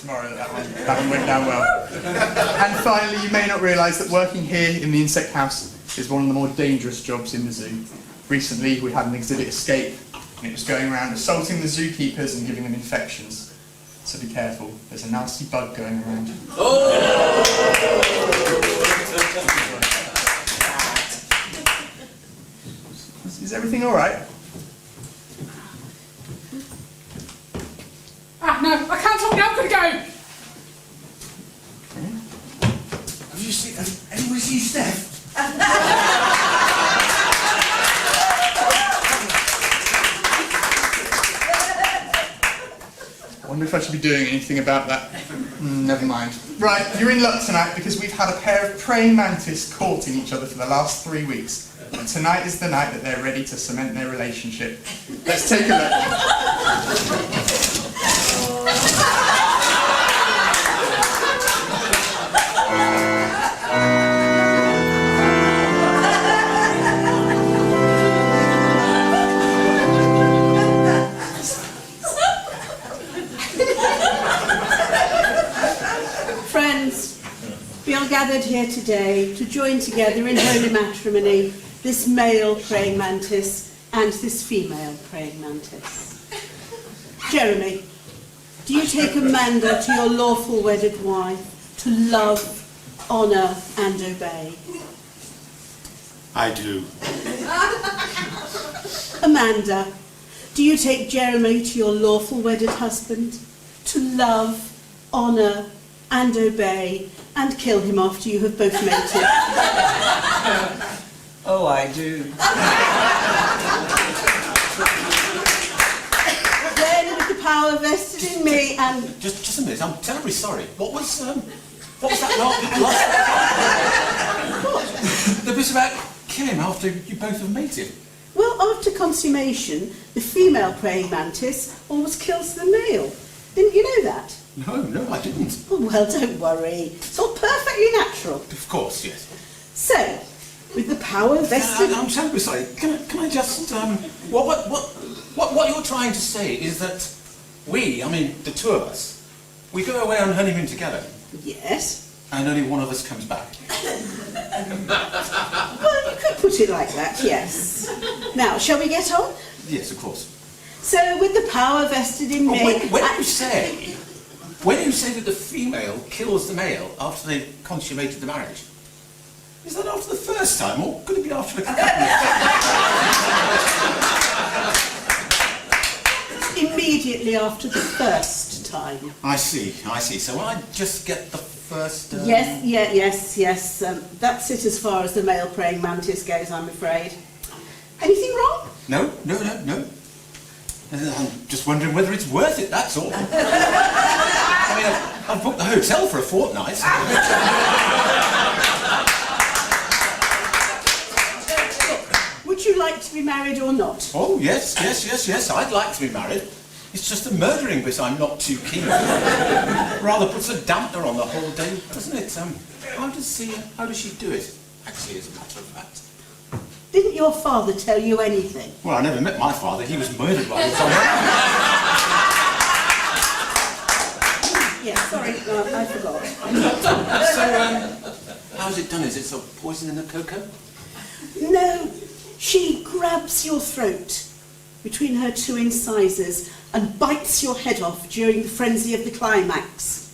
Tomorrow that one went down well. And finally, you may not realise that working here in the Insect House is one of the more dangerous jobs in the zoo. Recently, we had an exhibit escape, and it was going around assaulting the zookeepers and giving them infections. So be careful, there's a nasty bug going around. Is everything all right? Ah, no, I can't talk now, I've got to go! Have you seen... Anybody seen Steph? I wonder if I should be doing anything about that. Never mind. Right, you're in luck tonight because we've had a pair of praying mantis courting each other for the last 3 weeks. And tonight is the night that they're ready to cement their relationship. Let's take a look. Friends, we are gathered here today to join together in holy matrimony this male praying mantis and this female praying mantis. Jeremy, do you take Amanda to your lawful wedded wife to love, honour and obey? I do. Amanda, do you take Jeremy to your lawful wedded husband to love, honour and obey and kill him after you have both mated? Oh, I do. Then, with the power vested in me and... Just a minute, I'm terribly sorry. What was that last... The bit about killing after you both have mated? Well, after consummation, the female praying mantis always kills the male. Didn't you know that? No, I didn't. Oh, well, don't worry. It's all perfectly natural. Of course, yes. So, with the power vested... I'm terribly sorry. Can I just... What you're trying to say is that we, I mean, the two of us, we go away on honeymoon together. Yes. And only one of us comes back. Well, you could put it like that, yes. Now, shall we get on? Yes, of course. So, with the power vested in me... When you say that the female kills the male after they've consummated the marriage, is that after the first time, or could it be after a couple of Immediately after the first time. I see. So I just get the first... Yes. That's it as far as the male praying mantis goes, I'm afraid. Anything wrong? No. I'm just wondering whether it's worth it, that's all. I mean, I've booked the hotel for a fortnight. Would you like to be married or not? Oh, yes, I'd like to be married. It's just the murdering bit I'm not too keen on. Rather puts a dampener on the whole day, doesn't it? How does she do it? Actually, as a matter of fact. Didn't your father tell you anything? Well, I never met my father. He was murdered by his son. Yeah, sorry, I forgot. So, how's it done? Is it sort of poison in the cocoa? No, she grabs your throat between her two incisors and bites your head off during the frenzy of the climax.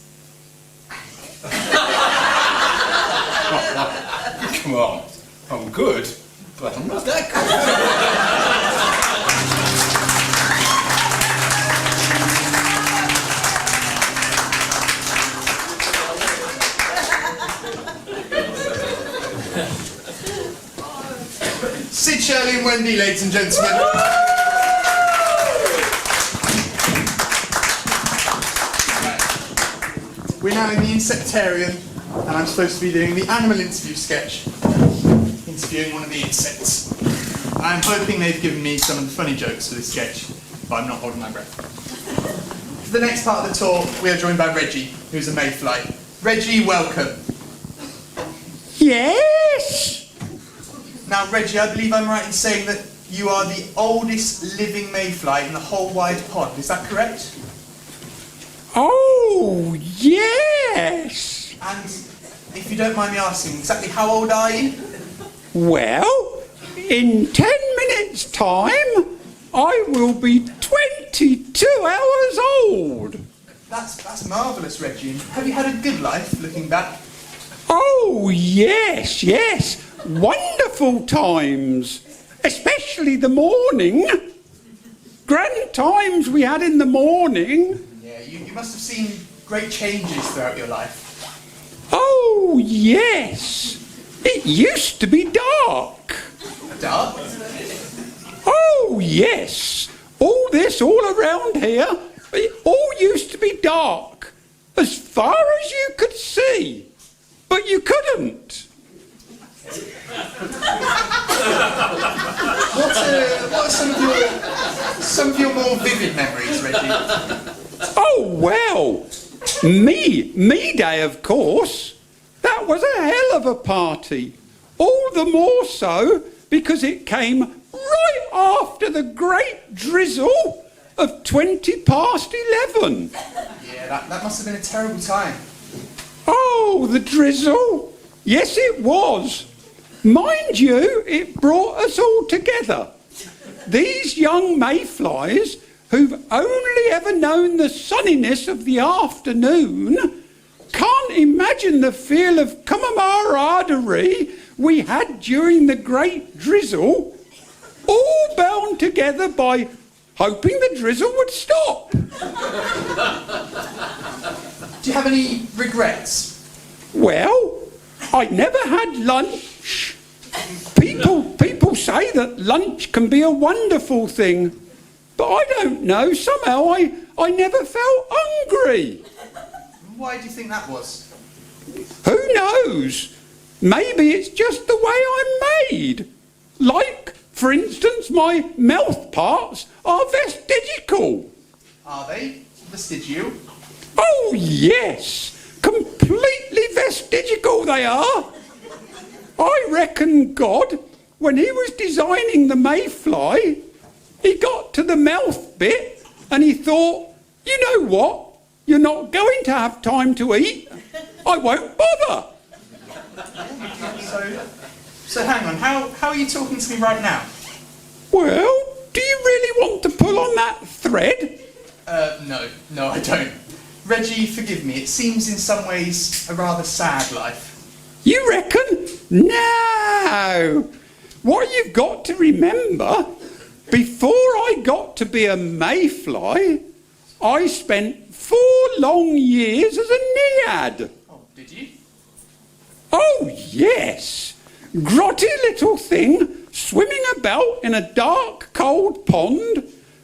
Come on. I'm good, but I'm not that Sid, Shirley and Wendy, ladies and gentlemen. We're now in the Insectarium, and I'm supposed to be doing the animal interview sketch, interviewing one of the insects. I'm hoping they've given me some of the funny jokes for this sketch, but I'm not holding my breath. For the next part of the tour, we are joined by Reggie, who's a mayfly. Reggie, welcome. Yes! Now, Reggie, I believe I'm right in saying that you are the oldest living mayfly in the whole wide pond. Is that correct? Oh, yes! And if you don't mind me asking, exactly how old are you? Well, in 10 minutes' time, I will be 22 hours old. That's marvellous, Reggie. And have you had a good life, looking back? Oh, yes, yes. Wonderful times. Especially the morning. Grand times we had in the morning. Yeah, you must have seen great changes throughout your life. Oh, yes. It used to be dark. Dark? Oh, yes. All this all around here, it all used to be dark. As far as you could see. But you couldn't. What are some of your more vivid memories, Reggie? Oh, well, me day, of course. That was a hell of a party. All the more so because it came right after the great drizzle of 11:20. Yeah, that must have been a terrible time. Oh, the drizzle. Yes, it was. Mind you, it brought us all together. These young mayflies who've only ever known the sunniness of the afternoon can't imagine the feel of camaraderie we had during the great drizzle, all bound together by hoping the drizzle would stop. Do you have any regrets? Well, I never had lunch. People say that lunch can be a wonderful thing, but I don't know, somehow I never felt hungry. Why do you think that was? Who knows? Maybe it's just the way I'm made. Like, for instance, my mouth parts are vestigial. Are they? Vestigial? Oh, yes. Completely vestigial they are. I reckon God, when he was designing the mayfly, he got to the mouth bit and he thought, you know what? You're not going to have time to eat. I won't bother. So hang on, how are you talking to me right now? Well, do you really want to pull on that thread? No, I don't. Reggie, forgive me, it seems in some ways a rather sad life. You reckon? No! What you've got to remember, before I got to be a mayfly, I spent 4 long years as a naiad. Oh, did you? Oh, yes. Grotty little thing, swimming about in a dark, cold pond,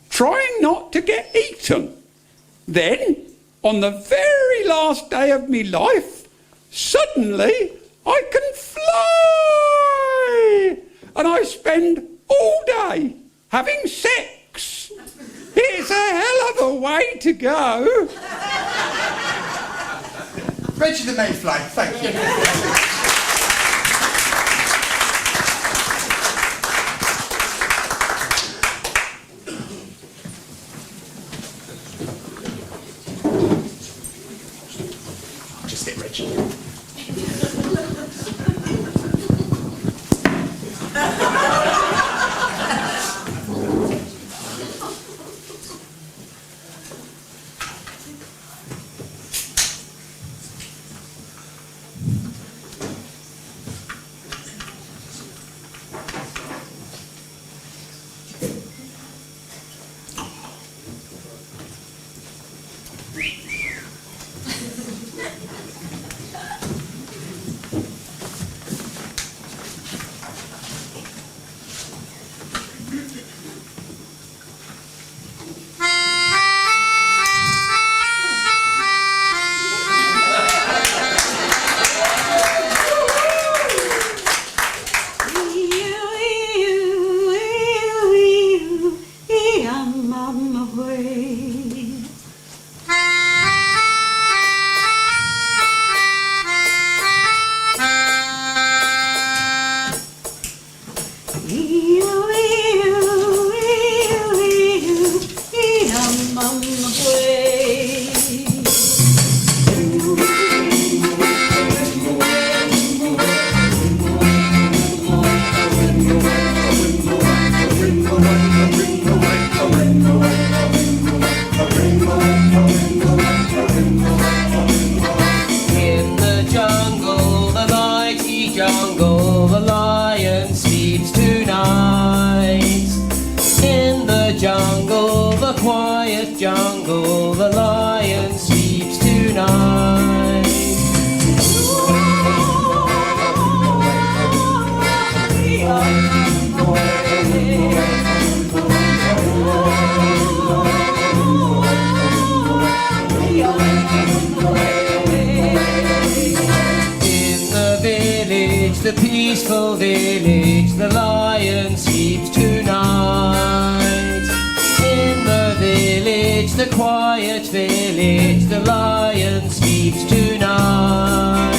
trying not to get eaten. Then, on the very last day of me life, suddenly I can fly! And I spend all day having sex. It's a hell of a way to go. Reggie the Mayfly, thank you. The peaceful village, the lion sleeps tonight. In the village, the quiet village, the lion sleeps tonight.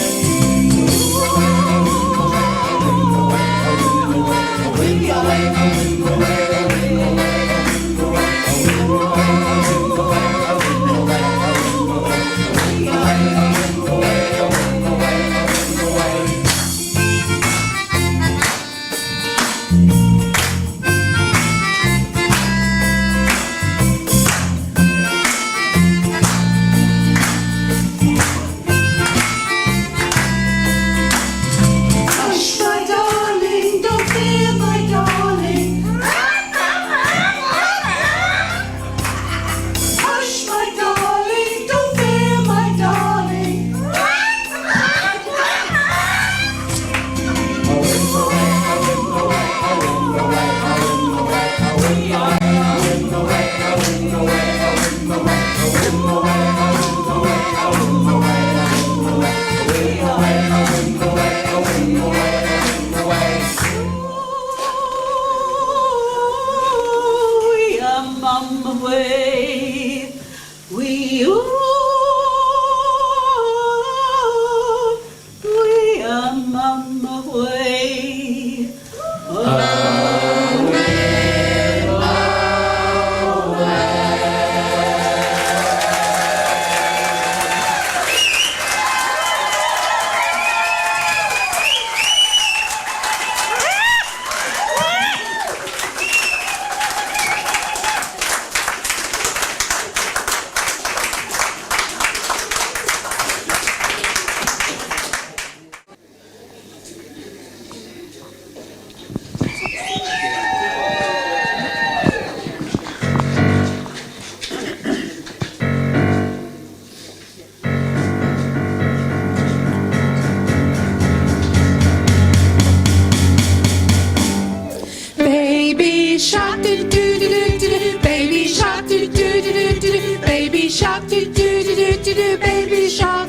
Baby shark,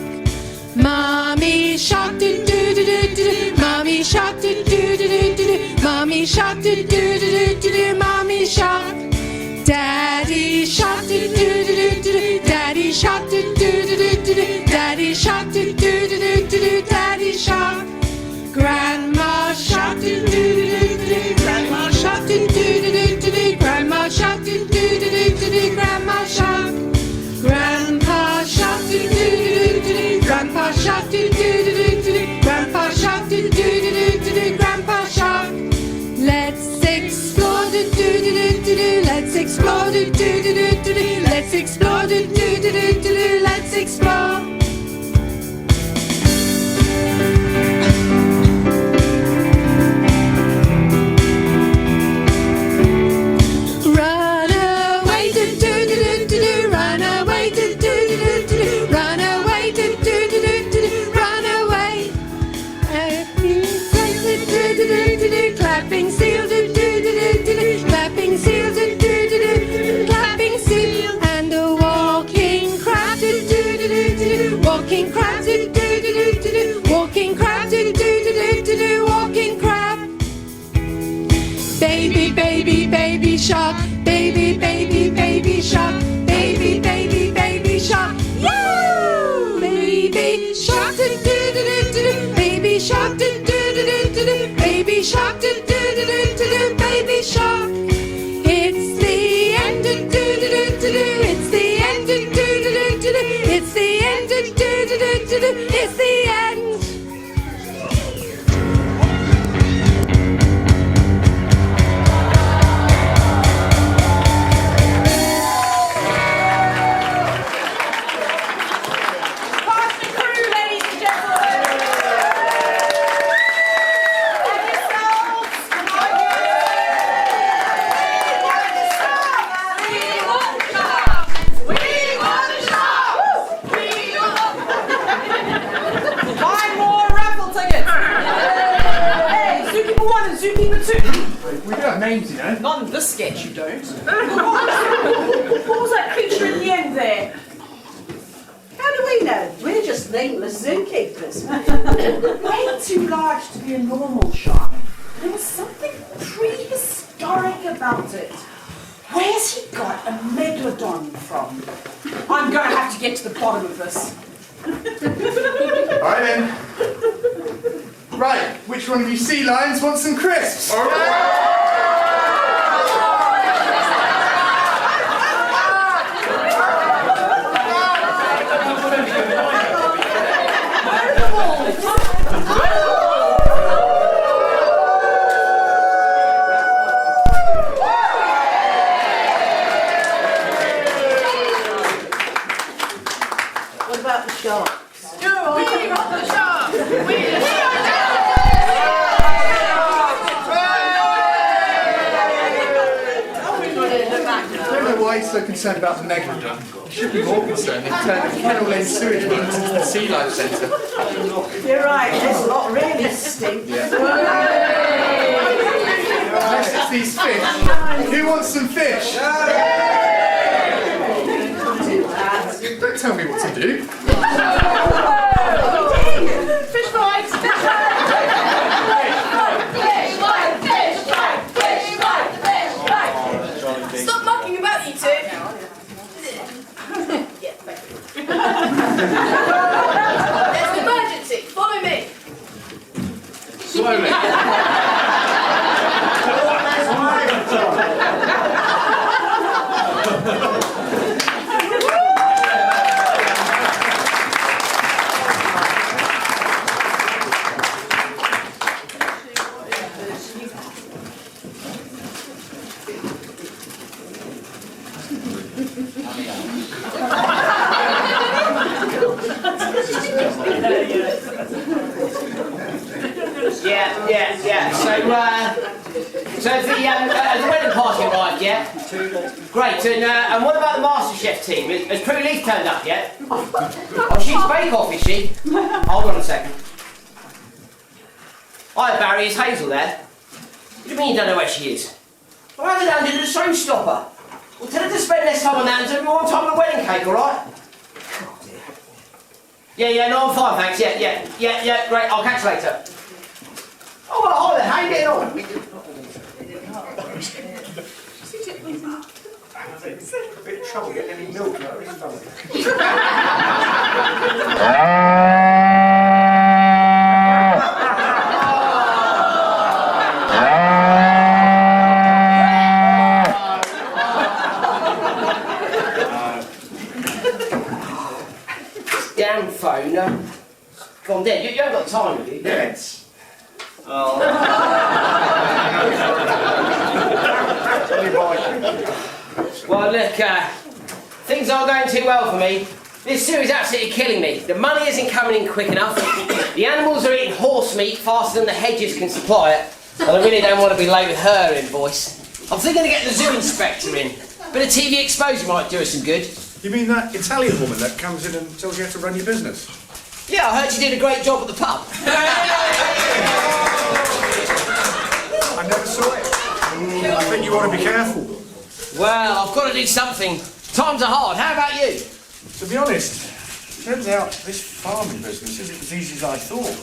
mommy shark, do do do do do, mommy shark, do do do do do, mommy shark, do do do do do, mommy shark, daddy shark, do do do do, daddy shark, do do do do, daddy shark, do do do do, daddy shark, grandma shark, do do do, grandma shark, do do do, grandma shark, do do do, grandma shark. Grandpa shark, do do do do, grandpa shark, do do do do, grandpa shark, do do do, grandpa shark. Let's explore, do do do do, let's explore, do do do do, let's explore, do do do do, let's explore. Clapping seal, do do do do, clapping seal, do do do, clapping seal, and a walking crab, do do do, walking crab, do do do, walking crab, do do do, walking crab. Baby, baby, baby shark, baby, baby, baby shark, baby, baby, baby shark, woo! Baby shark, do do do, baby shark, do do do, baby shark, do do do, baby shark. It's the end, do do do, it's the end, do do do, it's the end, do do do, it's the end. Ladies and gentlemen. too. We do have names, you know. Not in this sketch, you don't. What was that creature in the end there? How do we know? We're just nameless zookeepers. Way too large to be a normal shark. There was something prehistoric about it. Where's he got a megalodon from? I'm going to have to get to the bottom of this. Right then. Right, which one of you sea lions wants some crisps? What about the sharks? We got the shark! I don't know why he's so concerned about the megalodon. He should be more concerned in turning the Kennel Lane sewage works into the Sea Life Centre. You're right, this lot really stinks. Next it's these fish. Who wants some fish? Don't tell me what to do. Fish fight! Stop mucking about, you two. There's an emergency. Follow me. Slowly. Yeah. So the wedding party arrived yet? Great. And what about the Masterchef team? Has Prue Leaf turned up yet? Oh, she's Bake Off, is she? Hold on a second. Hi, Barry. Is Hazel there? What do you mean you don't know where she is? Well, have her down to the showstopper. Well, tell her to spend less time on that and do more time on the wedding cake, all right? Oh, dear. Yeah, no, I'm fine, thanks. Yeah, great. I'll catch you later. Oh, well, hi there. How you getting on? A bit of trouble getting any milk out of his stomach. Damn phone. Gone dead. You haven't got time, have you? Yes. Oh. Well, look, things aren't going too well for me. This zoo is absolutely killing me. The money isn't coming in quick enough. The animals are eating horse meat faster than the hedges can supply it. And I really don't want to be late with her invoice. I'm thinking of getting the zoo inspector in. Bit of TV exposure might do us some good. You mean that Italian woman that comes in and tells you how to run your business? Yeah, I heard you did a great job at the pub. I never saw it. I think you ought to be careful. Well, I've got to do something. Times are hard. How about you? To be honest, turns out this farming business isn't as easy as I thought.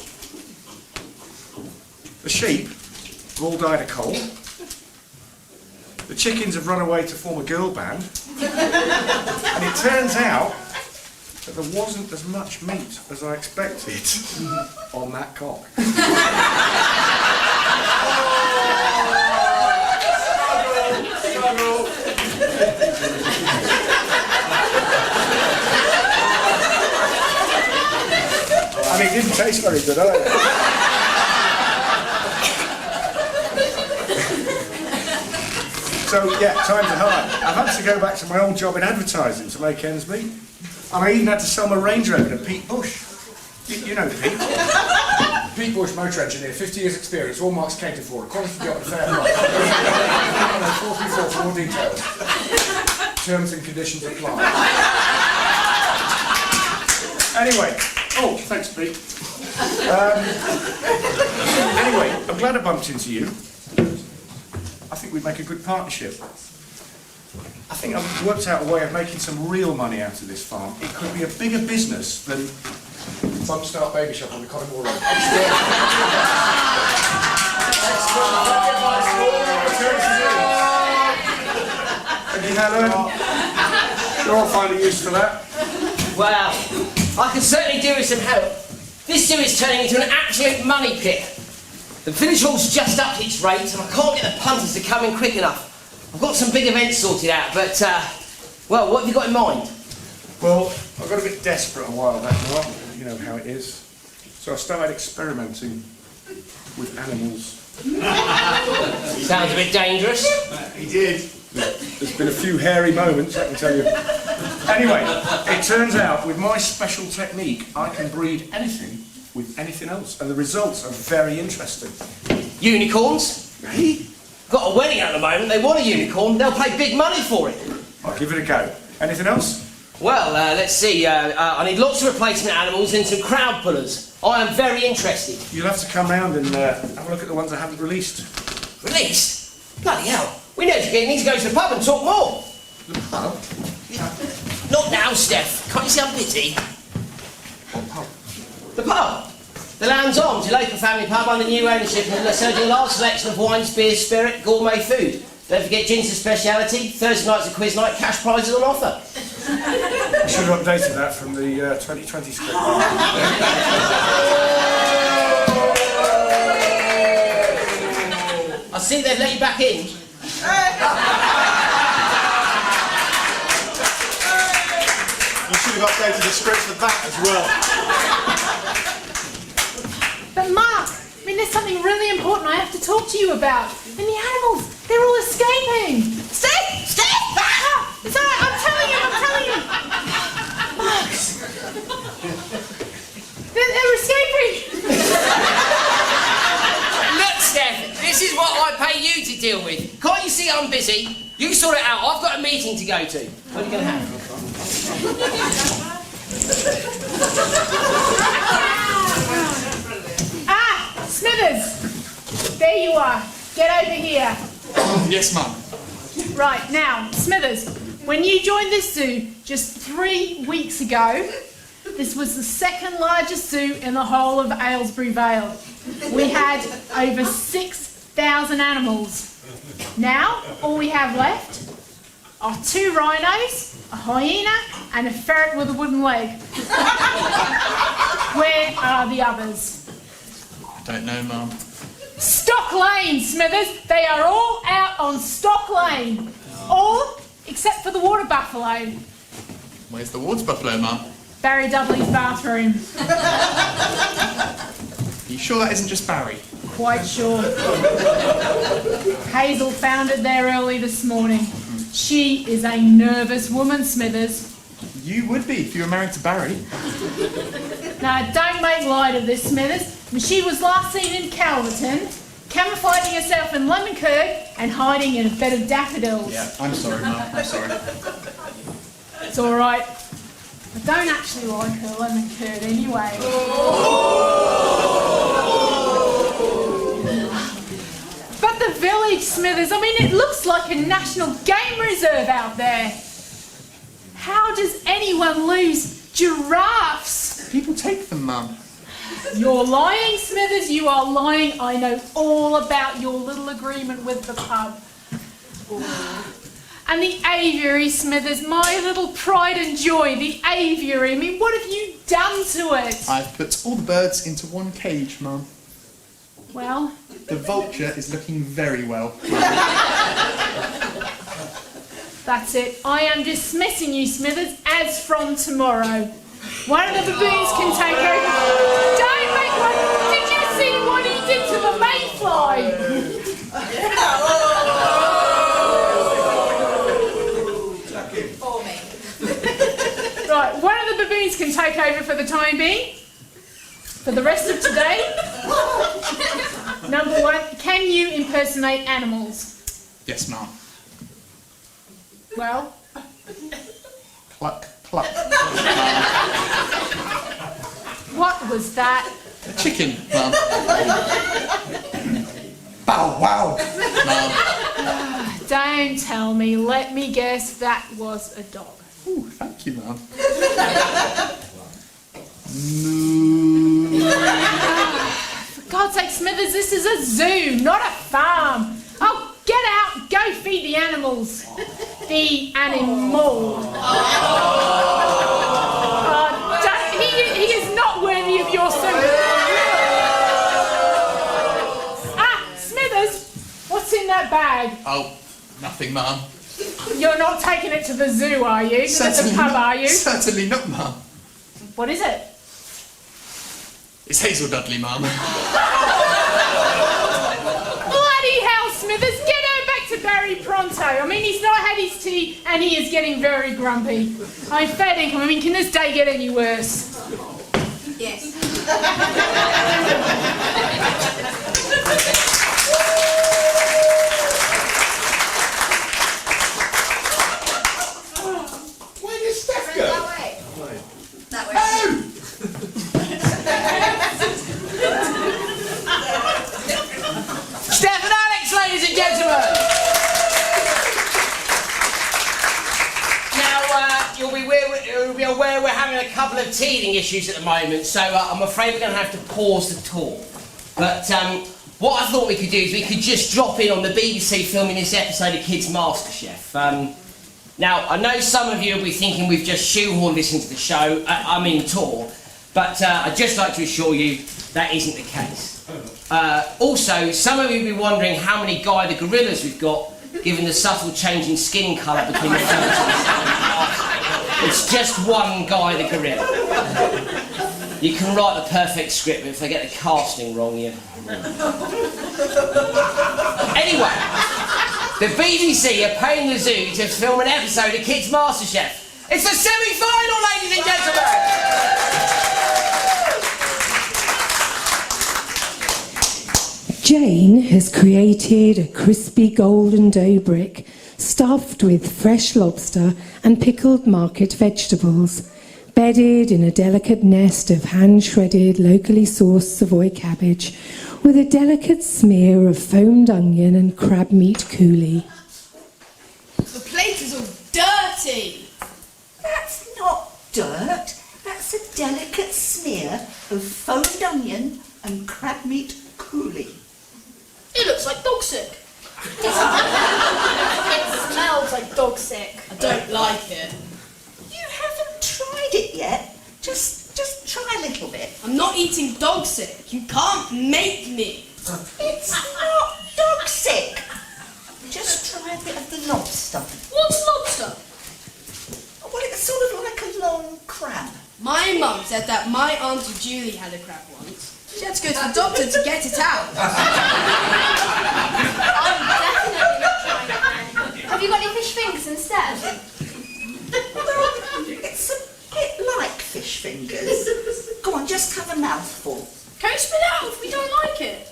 The sheep have all died of cold. The chickens have run away to form a girl band. And it turns out that there wasn't as much meat as I expected on that cock. I mean, it didn't taste very good either. So, yeah, times are hard. I've had to go back to my old job in advertising to make ends meet. And I even had to sell my Range Rover to Pete Bush. You know Pete. Pete Bush, motor engineer, 50 years experience, all marks catered for, quality job at fair price. 434 for more details. Terms and conditions apply. Anyway, oh, thanks Pete. Anyway, I'm glad I bumped into you. we'd make a good partnership. I think I've worked out a way of making some real money out of this farm. It could be a bigger business than Mum Start Baby Shop on the Collingwood Road. Thank you, Helen. You're all finding use for that. Well, I can certainly do with some help. This zoo is turning into an absolute money pit. The village hall's just upped its rates and I can't get the punters to come in quick enough. I've got some big events sorted out, but, well, what have you got in mind? Well, I got a bit desperate a while back, Noel. You know how it is. So I started experimenting with animals. Sounds a bit dangerous. He did. There's been a few hairy moments, I can tell you. Anyway, it turns out with my special technique, I can breed anything with anything else, and the results are very interesting. Unicorns? Hey? Got a wedding at the moment, they want a unicorn, they'll pay big money for it. I'll give it a go. Anything else? Well, let's see, I need lots of replacement animals and some crowd pullers. I am very interested. You'll have to come round and have a look at the ones I haven't released. Released? Bloody hell. We need to go to the pub and talk more. The pub? Not now, Steph. Can't you see I'm busy? What pub? The pub. The Land's Arms, your local family pub under new ownership, and they're serving a large selection of wines, beers, spirit, gourmet food. Don't forget gin's a speciality. Thursday night's a quiz night, cash prizes on offer. I should have updated that from the 2020 script. I see they've let you back in. You should have updated the script for that as well. But Mark, I mean, there's something really important I have to talk to you about. And the animals, they're all escaping. Steph! Steph! Ah, it's all right, I'm telling you. Mark. They're escaping. Look, Steph, this is what I pay you to deal with. Can't you see I'm busy? You sort it out. I've got a meeting to go to. What are you going to have? Smithers! There you are. Get over here. Yes, Mum. Right, now, Smithers, when you joined this zoo just 3 weeks ago, this was the second largest zoo in the whole of Aylesbury Vale. We had over 6,000 animals. Now, all we have left are 2 rhinos, a hyena, and a ferret with a wooden leg. Where are the others? I don't know, Mum. Stock Lane, Smithers. They are all out on Stock Lane. All except for the water buffalo. Where's the water buffalo, Mum? Barry Dudley's bathroom. Are you sure that isn't just Barry? Quite sure. Hazel found it there early this morning. She is a nervous woman, Smithers. You would be if you were married to Barry. Now, don't make light of this, Smithers. When she was last seen in Calverton, camouflaging herself in lemon curd and hiding in a bed of daffodils. Yeah, I'm sorry, Mum. I'm sorry. It's all right. I don't actually like her lemon curd anyway. But the village, Smithers, I mean, it looks like a national game reserve out there. How does anyone lose giraffes? People take them, Mum. You're lying, Smithers, you are lying. I know all about your little agreement with the pub. And the aviary, Smithers, my little pride and joy, the aviary. I mean, what have you done to it? I've put all the birds into one cage, Mum. Well? The vulture is looking very well. That's it. I am dismissing you, Smithers, as from tomorrow. One of the baboons can take over. Don't make one. Did you see what he did to the mayfly? Right, one of the baboons can take over for the time being. For the rest of today. Number 1, can you impersonate animals? Yes, Mum. Well? Cluck, cluck. What was that? A chicken, Mum. Bow wow. Mum. Don't tell me. Let me guess, that was a dog. Ooh, thank you, Mum. For God's sake, Smithers, this is a zoo, not a farm. Oh, get out, go feed the animals. The animals. He is not worthy of your sympathy. Smithers, what's in that bag? Oh, nothing, Mum. You're not taking it to the zoo, are you? Certainly the pub, not. are you? Certainly not, Mum. What is it? It's Hazel Dudley, Mum. Bloody hell, Smithers, get her back to Barry pronto. I mean, he's not had his tea and he is getting very grumpy. I'm fair dinkum. I mean, can this day get any worse? Yes. Where did Steph go? That way. That way. Oh! Steph and Alex, ladies and gentlemen! Now, you'll be aware we're having a couple of teething issues at the moment, so I'm afraid we're going to have to pause the tour. But what I thought we could do is we could just drop in on the BBC filming this episode of Kids Masterchef. Now, I know some of you will be thinking we've just shoehorned this into the show, tour, but I'd just like to assure you that isn't the case. Also, some of you will be wondering how many Guy the Gorillas we've got, given the subtle change in skin colour between the films. It's just one Guy the Gorilla. You can write the perfect script, but if they get the casting wrong, you... Anyway, the BBC are paying the zoo to film an episode of Kids Masterchef. It's the semi-final, ladies and gentlemen! Jane has created a crispy golden dough brick stuffed with fresh lobster and pickled market vegetables, bedded in a delicate nest of hand-shredded, locally sourced Savoy cabbage, with a delicate smear of foamed onion and crab meat coulis. The plate is all dirty. That's not dirt. That's a delicate smear of foamed onion and crab meat coulis. It looks like dog sick. It smells like dog sick. I don't like it. You haven't tried it yet. Just try a little bit. I'm not eating dog sick. You can't make me. It's not dog sick. Just try a bit of the lobster. What's lobster? Well, it's sort of like a long crab. My mum said that my Auntie Julie had a crab once. She had to go to the doctor to get it out. I'm definitely not trying it then. Have you got any fish fingers instead? Well, it's a bit like fish fingers. Go on, just have a mouthful. Can you spit it out if we don't like it?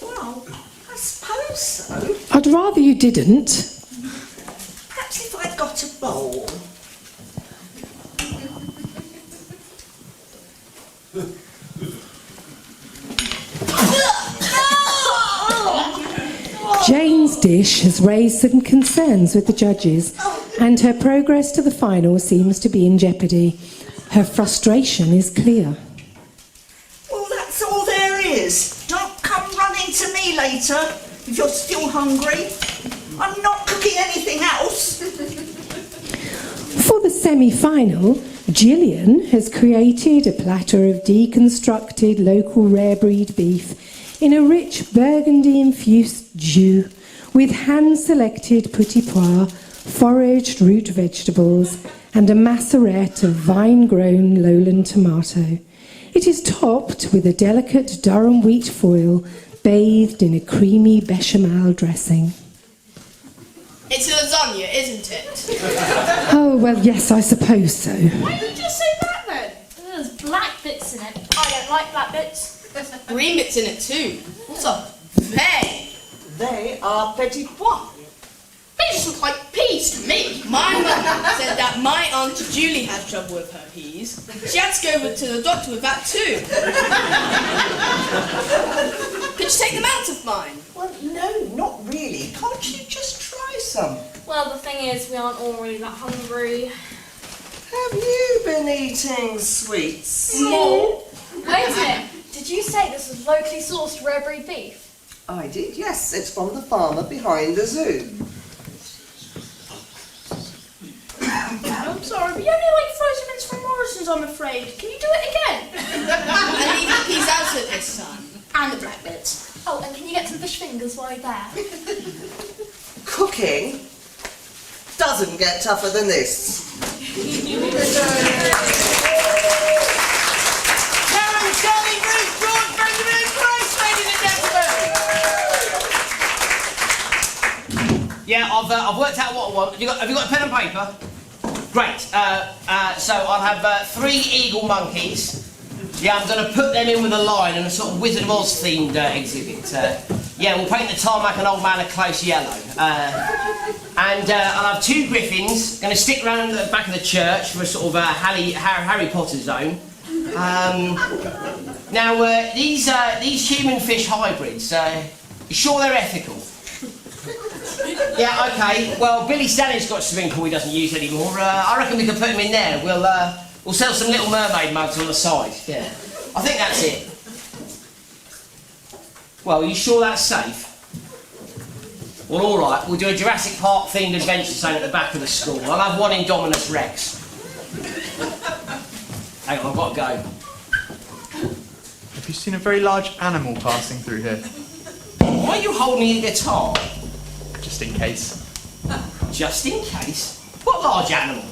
Well, I suppose so. I'd rather you didn't. Perhaps if I'd got a bowl. Jane's dish has raised some concerns with the judges, and her progress to the final seems to be in jeopardy. Her frustration is clear. Well, that's all there is. Don't come running to me later if you're still hungry. I'm not cooking anything else. For the semi-final, Gillian has created a platter of deconstructed local rare breed beef in a rich burgundy-infused jus with hand-selected petit pois, foraged root vegetables and a macérette of vine-grown lowland tomato. It is topped with a delicate Durham wheat foil bathed in a creamy bechamel dressing. It's lasagna, isn't it? Oh, well, yes, I suppose so. Why did you say that then? There's black bits in it. I don't like black bits. Green bits in it too. What's a they? They are petit pois. They just look like peas to me. My mum said that my Auntie Julie had trouble with her peas. She had to go to the doctor with that too. Could you take them out of mine? Well, no, not really. really, can't you just try some? Well, the thing is, we aren't all really that hungry. Have you been eating sweets? No. Wait a minute. Did you say this was locally sourced rare-breed beef? I did, yes. It's from the farmer behind the zoo. I'm sorry, but you only like frozen mince from Morrison's, I'm afraid. Can you do it again? And leave the peas out at this time. And the black bits. Oh, and can you get some fish fingers while you're there? Cooking doesn't get tougher than this. Karen, Shelley, Bruce, George, Benjamin, and Grace, ladies and gentlemen! Yeah, I've worked out what I want. Have you got a pen and paper? Great. So I'll have 3 eagle monkeys. Yeah, I'm going to put them in with a lion and a sort of Wizard of Oz themed exhibit. Yeah, we'll paint the tarmac and Old Man a close yellow. And I'll have 2 griffins, going to stick around the back of the church for a sort of Harry Potter zone. Now, these human fish hybrids, you sure they're ethical? Yeah, okay. Well, Billy Stanley's got a swimming pool he doesn't use anymore. I reckon we could put him in there. We'll sell some Little Mermaid mugs on the side. Yeah, I think that's it. Well, are you sure that's safe? Well, all right. We'll do a Jurassic Park themed adventure zone at the back of the school. I'll have one Indominus Rex. Hang on, I've got to go. Have you seen a very large animal passing through here? Why are you holding your guitar? Just in case. Just in case? What large animal?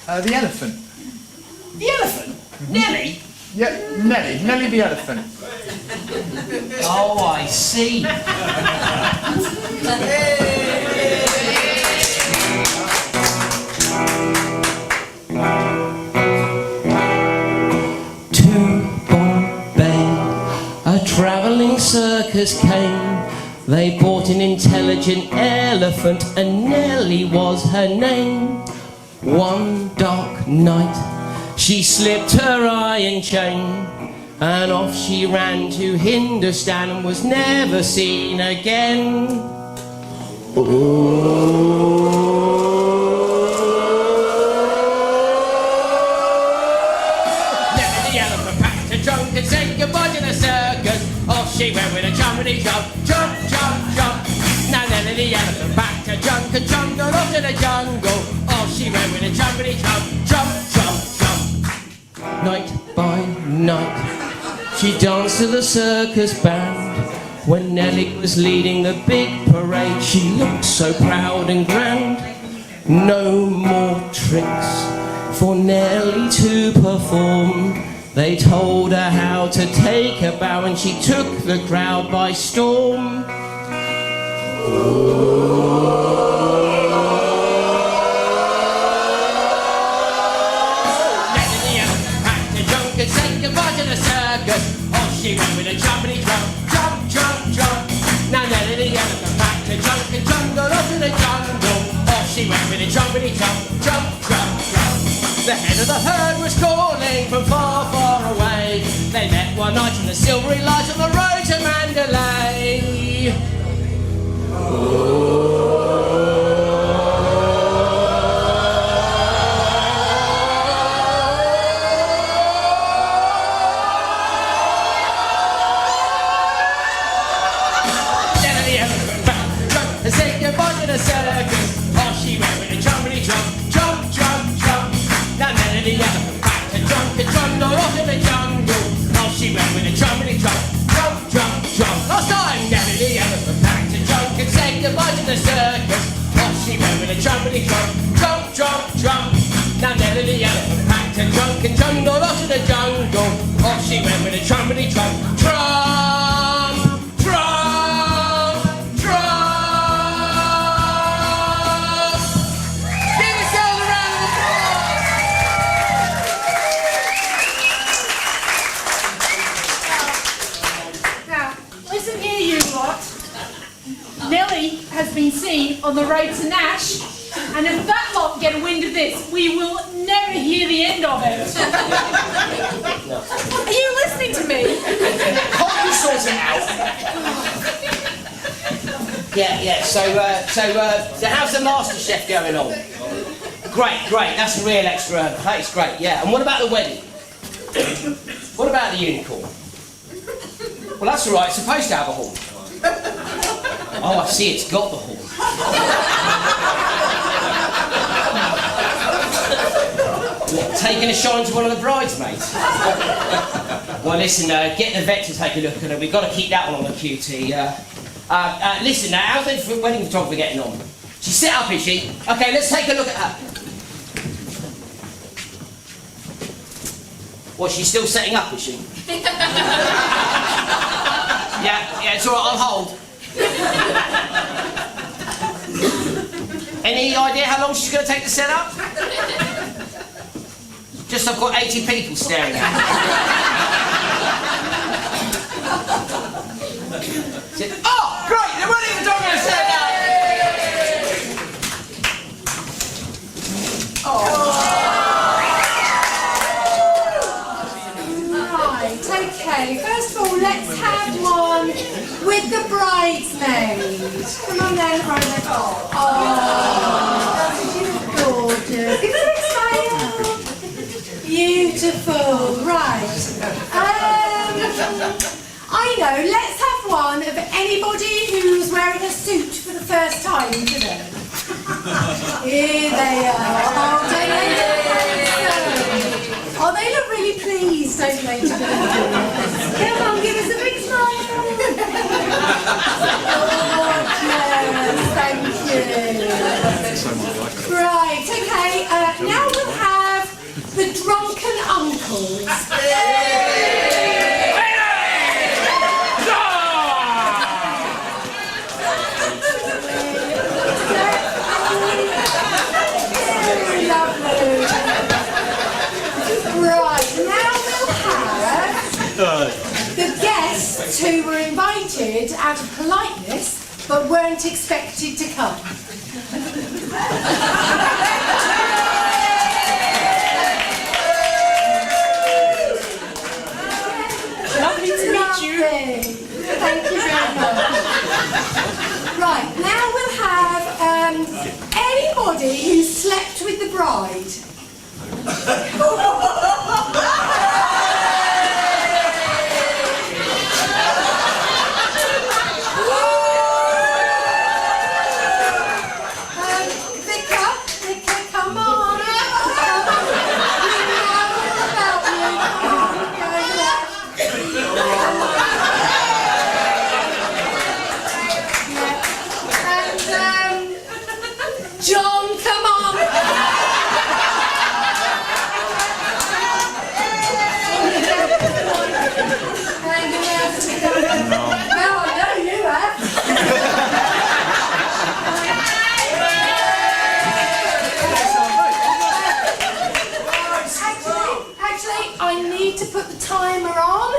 The elephant. The elephant? Nellie? Yeah, Nellie. Nellie the elephant. Oh, I see. To Bombay, a travelling circus came. They bought an intelligent elephant, and Nellie was her name. One dark night, she slipped her iron chain, and off she ran to Hindustan and was never seen again. Nellie the elephant packed a trunk and said goodbye to the circus. Off she went with a jumpity jump, jump, jump, jump. Now Nellie the elephant packed a trunk and jumped off to the jungle. Off she went with a jumpity jump, jump, jump, jump. Night by night, she danced to the circus band. When Nellie was leading the big parade, she looked so proud and grand. No more tricks for Nellie to perform. They told her how to take a bow, and she took the crowd by storm. Said goodbye to the circus. Off she went with a jumpity jump, jump, jump, jump. Now Nellie the elephant packed a junk and jungle off to the jungle. Off she went with a jumpity jump, jump, jump, jump. The head of the herd was calling from far, far away. They met one night in the silvery light on the road to Mandalay. Say goodbye to the circus. Off she went with a jumpity jump, jump, jump, jump. Now Nellie the elephant packed a trunk and trundled off to the jungle. Off she went with a jumpity jump, jump, jump, jump. Last time Nellie the elephant packed a trunk and said goodbye to the circus. Off she went with a jumpity jump, jump, jump, jump. Now Nellie the elephant packed a trunk and trundled off to the jungle. Off she went with a trumpety jump, trump, trump, trump. Nellie has been seen on the road to Nash, and if that lot get wind of this, we will never hear the end of it. Are you listening to me? Can't you sort it out? Yeah. So how's the Masterchef going on? Great. That's a real extra. That's great. Yeah. And what about the wedding? What about the unicorn? Well, that's all right. It's supposed to have a horn. Oh, I see. It's got the horn. What, taking a shine to one of the bridesmaids? Well, listen, get the vet to take a look at her. We've got to keep that one on the QT. Listen, now, how's the wedding photographer getting on? She's set up, is she? Okay, let's take a look at her. Well, she's still setting up, is she? Yeah, it's all right, I'll hold. Any idea how long she's going to take to set up? Just I've got 80 people staring at me. Oh, great! The wedding photographer set up! Right, okay. First of all, let's have one with the bridesmaid. Come on then, bridesmaid. Oh, you look gorgeous. Give us a big smile. Beautiful. Right. I know. Let's have one of anybody who's wearing a suit for the first time today. Here they are. Oh, they look really pleased, don't they, to be here? Come on, give us a big smile. Gorgeous, thank you. Right, okay, now we'll have the drunken uncles. Right, now we'll have the guests who were invited out of politeness but weren't expected to come. Lovely to meet you. Thank you very much. Right, now we'll have anybody who slept with the bride. Vicar, come on. John, come on. Actually, I need to put the timer on.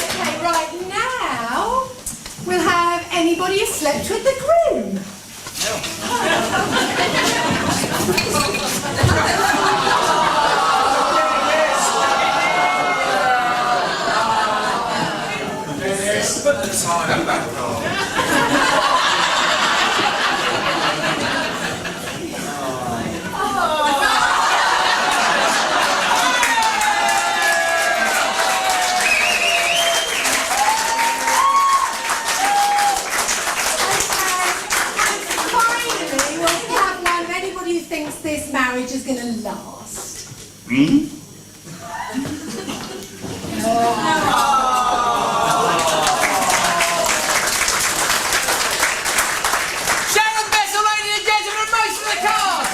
Okay, right now we'll have anybody who slept with the groom. Put the timer back on. This marriage is going to last. Hmm? Sharon Bessel, ladies and gentlemen, most of the cast!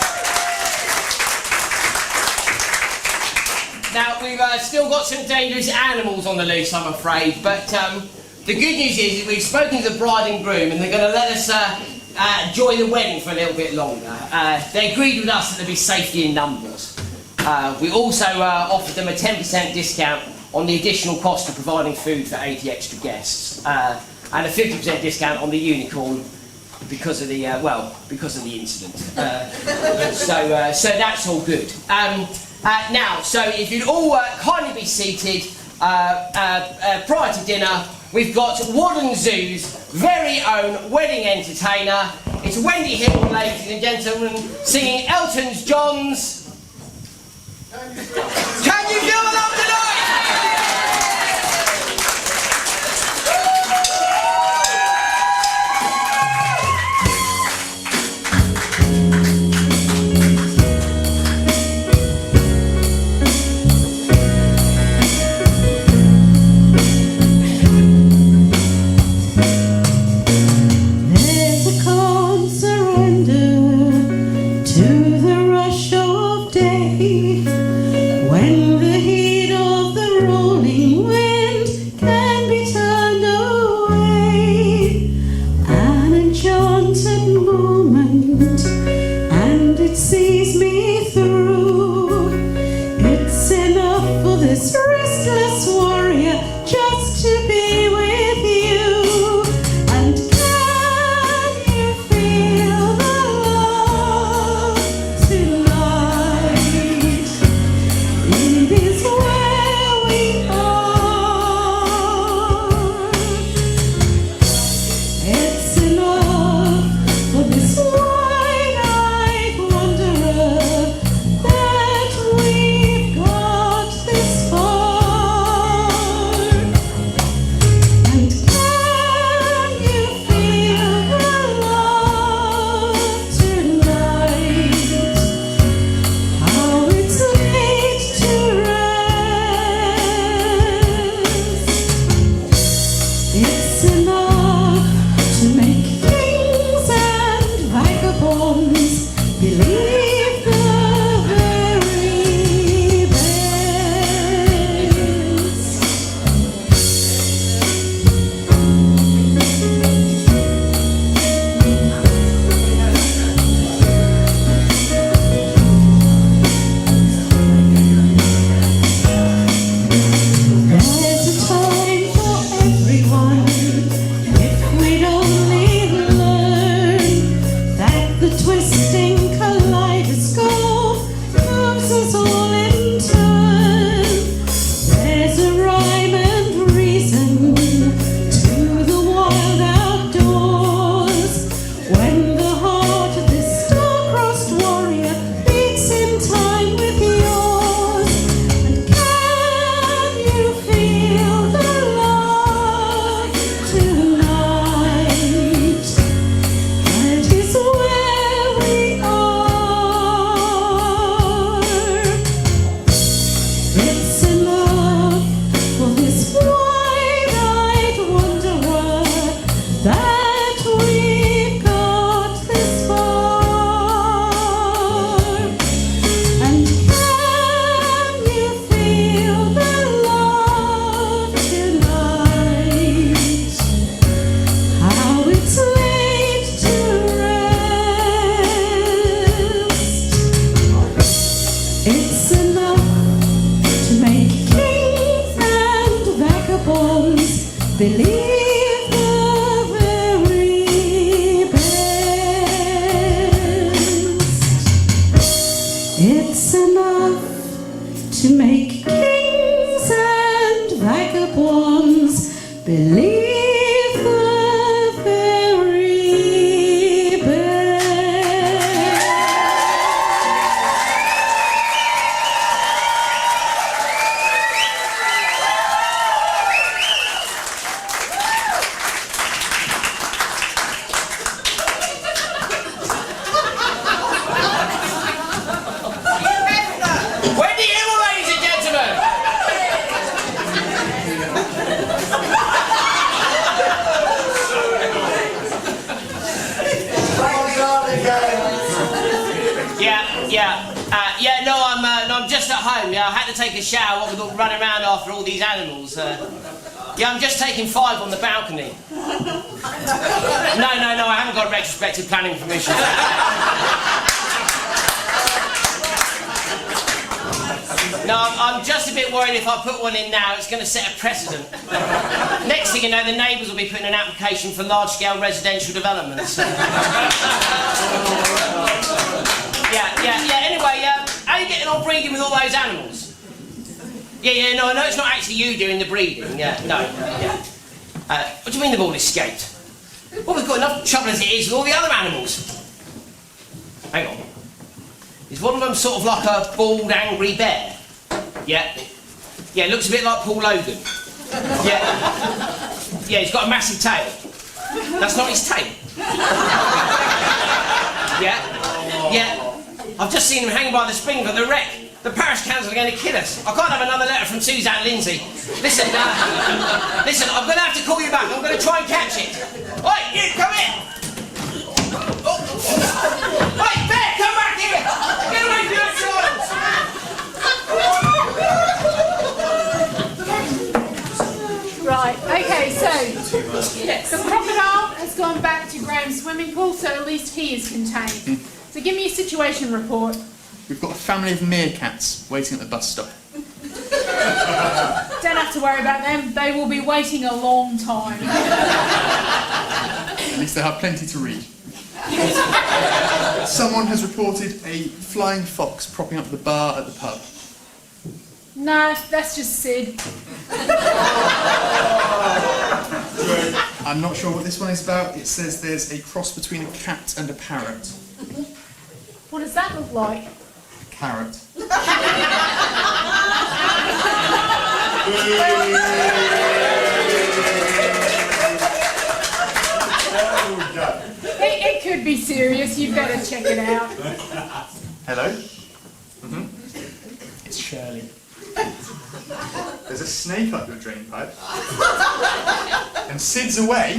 Now, we've still got some dangerous animals on the loose, I'm afraid, but the good news is we've spoken to the bride and groom and they're going to let us enjoy the wedding for a little bit longer. They agreed with us that there'd be safety in numbers. We also offered them a 10% discount on the additional cost of providing food for 80 extra guests, and a 50% discount on the unicorn because of the incident. So that's all good. Now, so if you'd all kindly be seated prior to dinner, we've got Whaddon Zoo's very own wedding entertainer. It's Wendy Hill, ladies and gentlemen, singing Elton John's Can You Feel the Love Tonight? I'm just at home. Yeah, I had to take a shower. We've got to run around after all these animals. Yeah, I'm just taking 5 on the balcony. No, I haven't got retrospective planning permission. No, I'm just a bit worried if I put one in now, it's going to set a precedent. Next thing you know, the neighbours will be putting an application for large-scale residential developments. Anyway, how are you getting on breeding with all those animals? No, I know it's not actually you doing the breeding. What do you mean they've all escaped? Well, we've got enough trouble as it is with all the other animals. Hang on. Is one of them sort of like a bald, angry bear? Yeah, looks a bit like Paul Logan. He's got a massive tail. That's not his tail. I've just seen him hanging by the spring for the wreck. The parish council are going to kill us. I can't have another letter from Suzanne Lindsay. Listen, I'm going to have to call you back. I'm going to try and catch it. Oi, you, come here! Oi, Bear, come back here! Get away from your child! Right, okay, so the crocodile has gone back to Graham's swimming pool, so at least he is contained. So give me a situation report. We've got a family of meerkats waiting at the bus stop. Don't have to worry about them, they will be waiting a long time. At least they have plenty to read. Someone has reported a flying fox propping up the bar at the pub. No, that's just Sid. I'm not sure what this one is about. It says there's a cross between a cat and a parrot. What does that look like? Carrot. It could be serious, you better check it out. Hello? It's Shirley. There's a snake up your drain pipe. And Sid's away.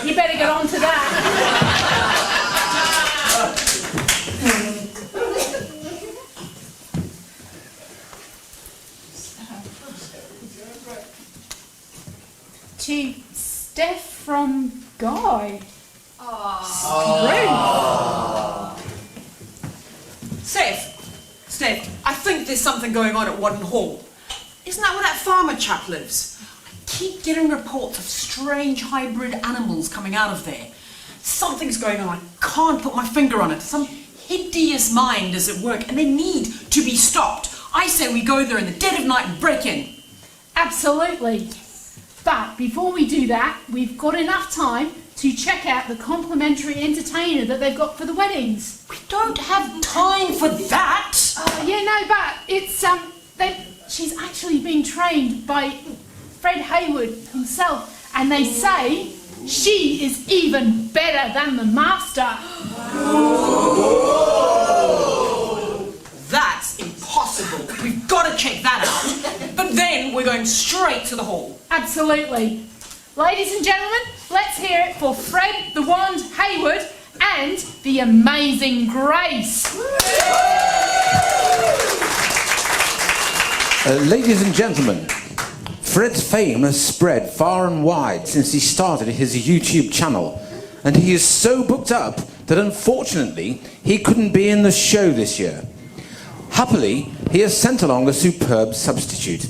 You better get on to that. To Steph from Guy. Steph, I think there's something going on at Whaddon Hall. Isn't that where that farmer chap lives? I keep getting reports of strange hybrid animals coming out of there. Something's going on, I can't put my finger on it. Some hideous mind is at work and they need to be stopped. I say we go there in the dead of night and break in. Absolutely. But before we do that, we've got enough time to check out the complimentary entertainer that they've got for the weddings. We don't have time for that. But it's she's actually been trained by Fred Hayward himself, and they say she is even better than the master. That's impossible. We've got to check that out. But then we're going straight to the hall. Absolutely. Ladies and gentlemen, let's hear it for Fred the Wand Hayward and the amazing Grace. Ladies and gentlemen, Fred's fame has spread far and wide since he started his YouTube channel, and he is so booked up that unfortunately he couldn't be in the show this year. Happily, he has sent along a superb substitute.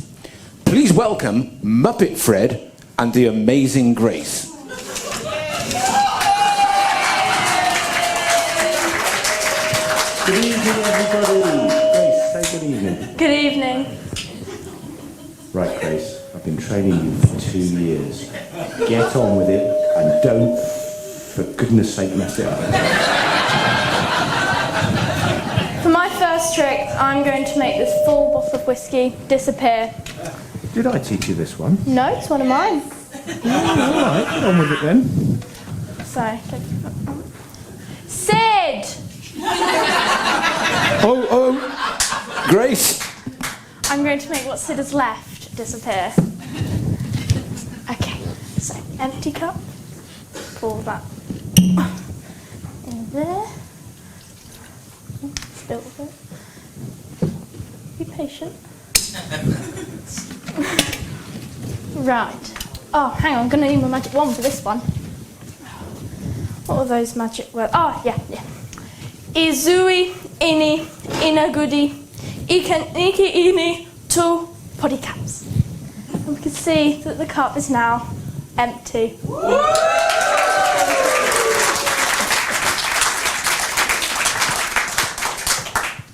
Please welcome Muppet Fred and the amazing Grace. Good evening, everybody. Grace, say good evening. Good evening. Right, Grace, I've been training you for 2 years. Get on with it and don't, for goodness sake, mess it up. For my first trick, I'm going to make this full bottle of whiskey disappear. Did I teach you this one? No, it's one of mine. All right, get on with it then. So, Sid! Oh, Grace. I'm going to make what Sid has left disappear. Okay, so empty cup. Pour that in there. Spill a bit. Be patient. Right. Oh, hang on, I'm going to need my magic wand for this one. What were those magic words? Oh, yeah. Izui, ini, inagudi, Iki, 2 potty caps. And we can see that the cup is now empty.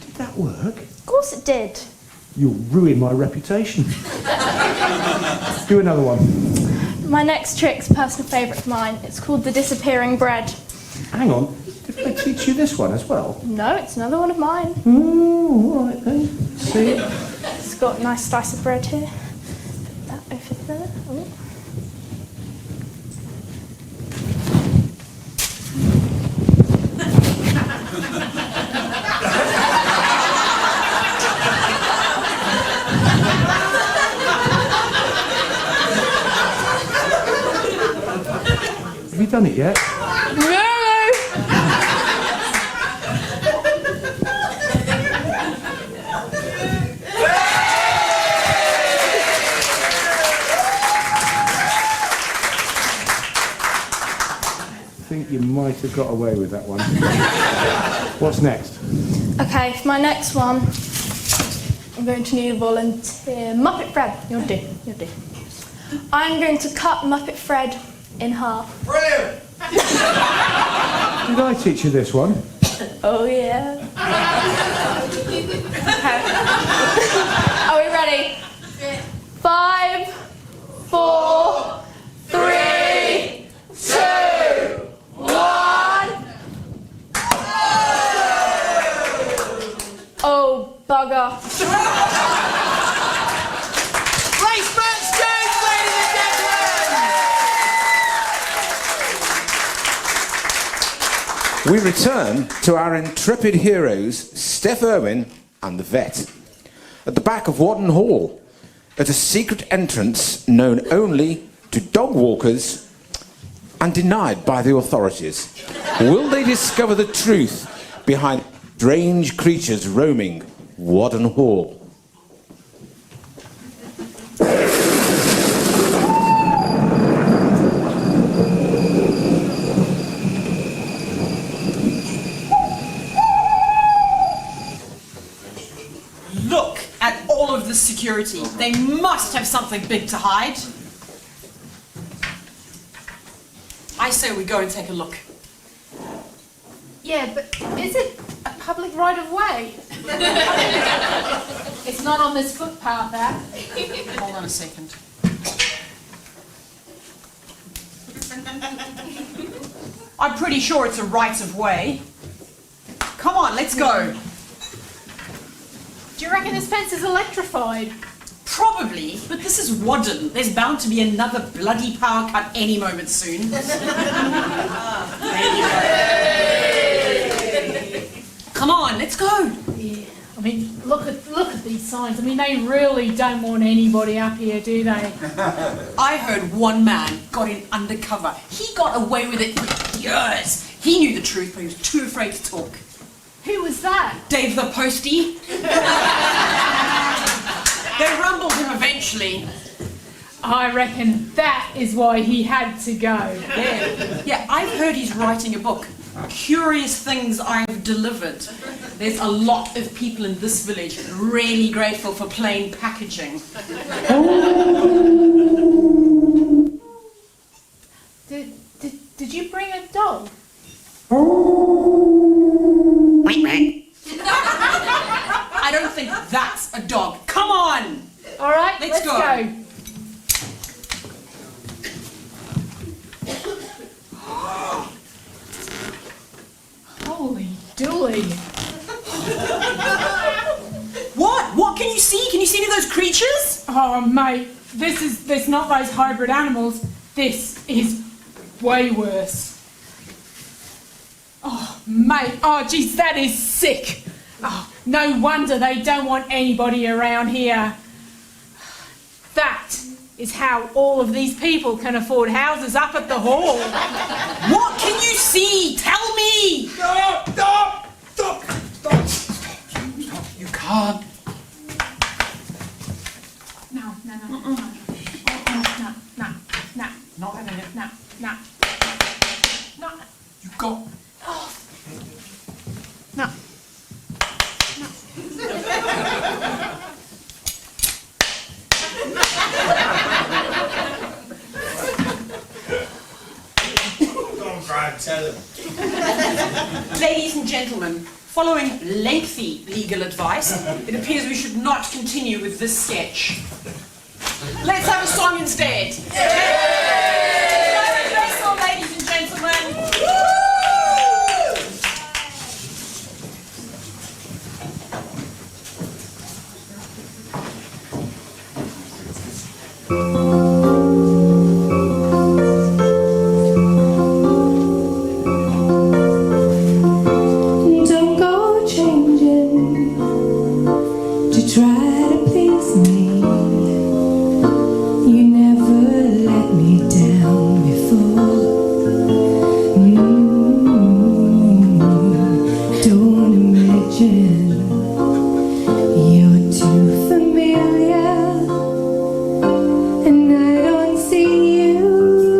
Did that work? Of course it did. You'll ruin my reputation. Do another one. My next trick's a personal favourite of mine. It's called the disappearing bread. Hang on, did they teach you this one as well? No, it's another one of mine. Oh, all right then. See? It's got a nice slice of bread here. Put that over there. Oh. Have you done it yet? No! I think you might have got away with that one. What's next? Okay, for my next one, I'm going to need a volunteer. Muppet Fred, you'll do. I'm going to cut Muppet Fred in half. Brilliant! Did I teach you this one? Oh yeah. Okay. Are we ready? 5, 4, 3, 2, 1. Oh, bugger. Race match games, ladies and gentlemen! We return to our intrepid heroes, Steph Irwin and the vet, at the back of Whaddon Hall, at a secret entrance known only to dog walkers and denied by the authorities. Will they discover the truth behind strange creatures roaming Whaddon Hall? Look at all of this security. They must have something big to hide. I say we go and take a look. Yeah, but is it a public right of way? It's not on this footpath, Hold on a second. I'm pretty sure it's a right of way. Come on, let's go. Do you reckon this fence is electrified? Probably, but this is Whaddon. There's bound to be another bloody power cut any moment soon. Come on, let's go. Yeah. I mean, look at these signs. I mean, they really don't want anybody up here, do they? I heard one man got in undercover. He got away with it for years. He knew the truth, but he was too afraid to talk. Who was that? Dave the Postie. They rumbled him eventually. I reckon that is why he had to go. Yeah, I've heard he's writing a book. Curious Things I've Delivered. There's a lot of people in this village really grateful for plain packaging. Did you bring a dog? I don't think that's a dog. Come on! All right, let's go. Holy dooly. What? What can you see? Can you see any of those creatures? Oh, mate, this is not those hybrid animals. This is way worse. Oh, mate. Oh, geez, that is sick. Oh, no wonder they don't want anybody around here. That is how all of these people can afford houses up at the hall. What can you see? Tell me! Stop! You can't. No. Not having it. No. You got. No. gentlemen, following lengthy legal advice, it appears we should not continue with this sketch. Let's have a song instead. Wrestle, ladies and gentlemen. Don't go changing to try to please me. You never let me down before. Don't imagine you're too familiar, and I don't see you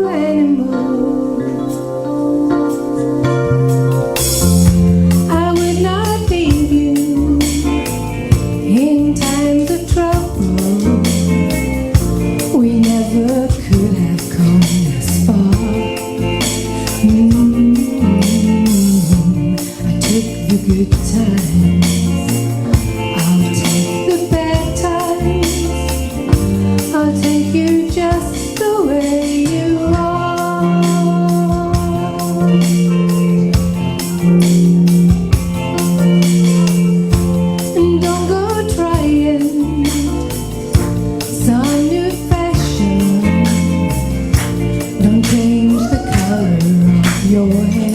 anymore. I would not leave you in times of trouble. We never could have come this far. I took the good times, I'll take the bad times. I'll take you just the way you are. And don't go trying some new fashion. Don't change the color of your hair.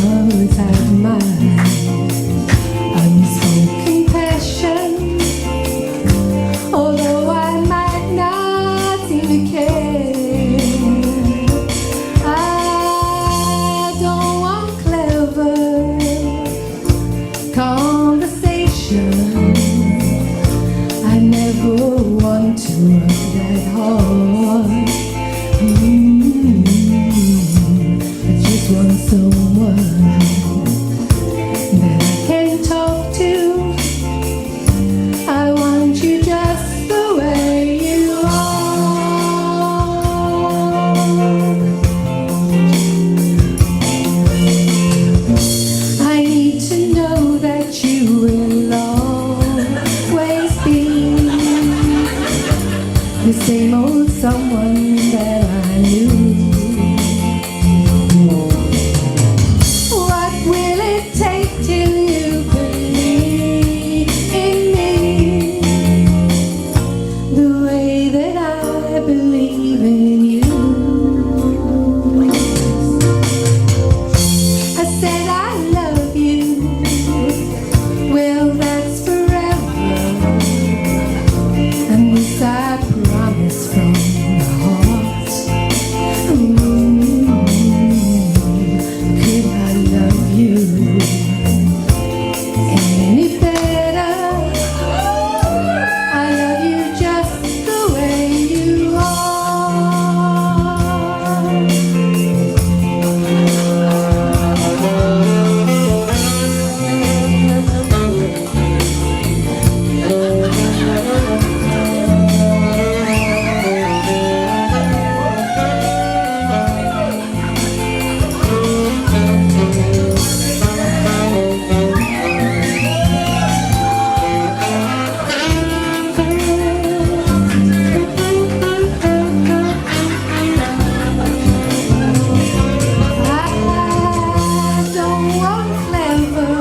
Always have my unspoken passion. Although I might not seem to care, I don't want clever conversation. I never want to work that hard. I just want someone that I can talk to. I want you just the way you are. I need to know that you will always be the same old someone that I knew. What will it take till you believe in me the way that I believe in you? I said I love you. Well, that's forever. And this I promise from the heart. Could I love you any better? I love you just the way you I don't want clever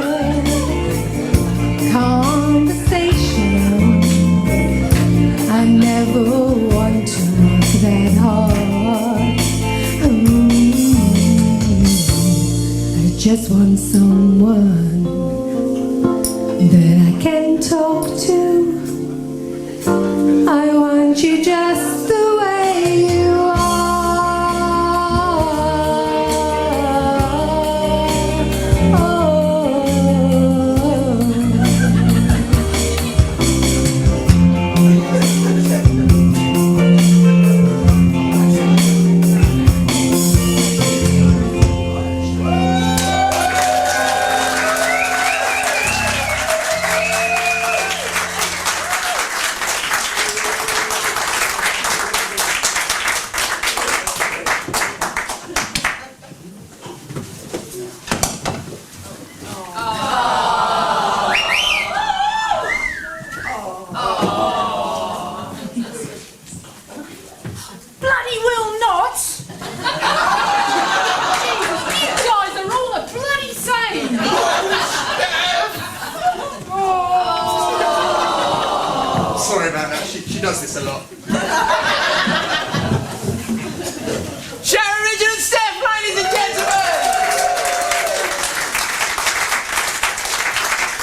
conversation. I never want to work that hard. I just want someone that I can talk to. I want you just the way you does this a lot. Sharon, Richard and Steph, ladies and gentlemen!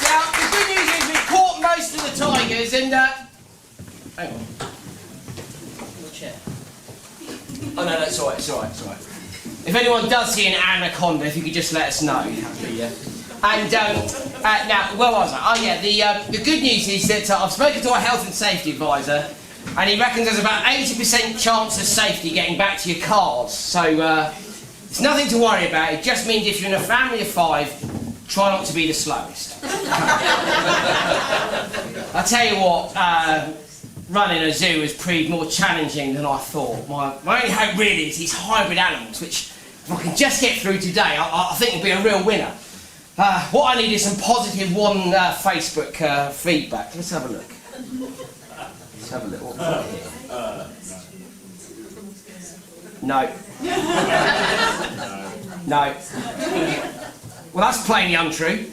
Now, the good news is we've caught most of the tigers and, hang on. Your chair. Oh, no, it's all right, it's all right, it's all right. If anyone does see an anaconda, if you could just let us know. Yeah. And, now, where was I? Oh, yeah, the good news is that I've spoken to our health and safety advisor, and he reckons there's about 80% chance of safety getting back to your cars. So, it's nothing to worry about. It just means if you're in a family of 5, try not to be the slowest. I tell you what, running a zoo has proved more challenging than I thought. My only hope really is these hybrid animals, which, if I can just get through today, I think will be a real winner. What I need is some positive Facebook feedback. Let's have a look. Let's have a look. What have we got here? No. No. Well, that's plainly untrue.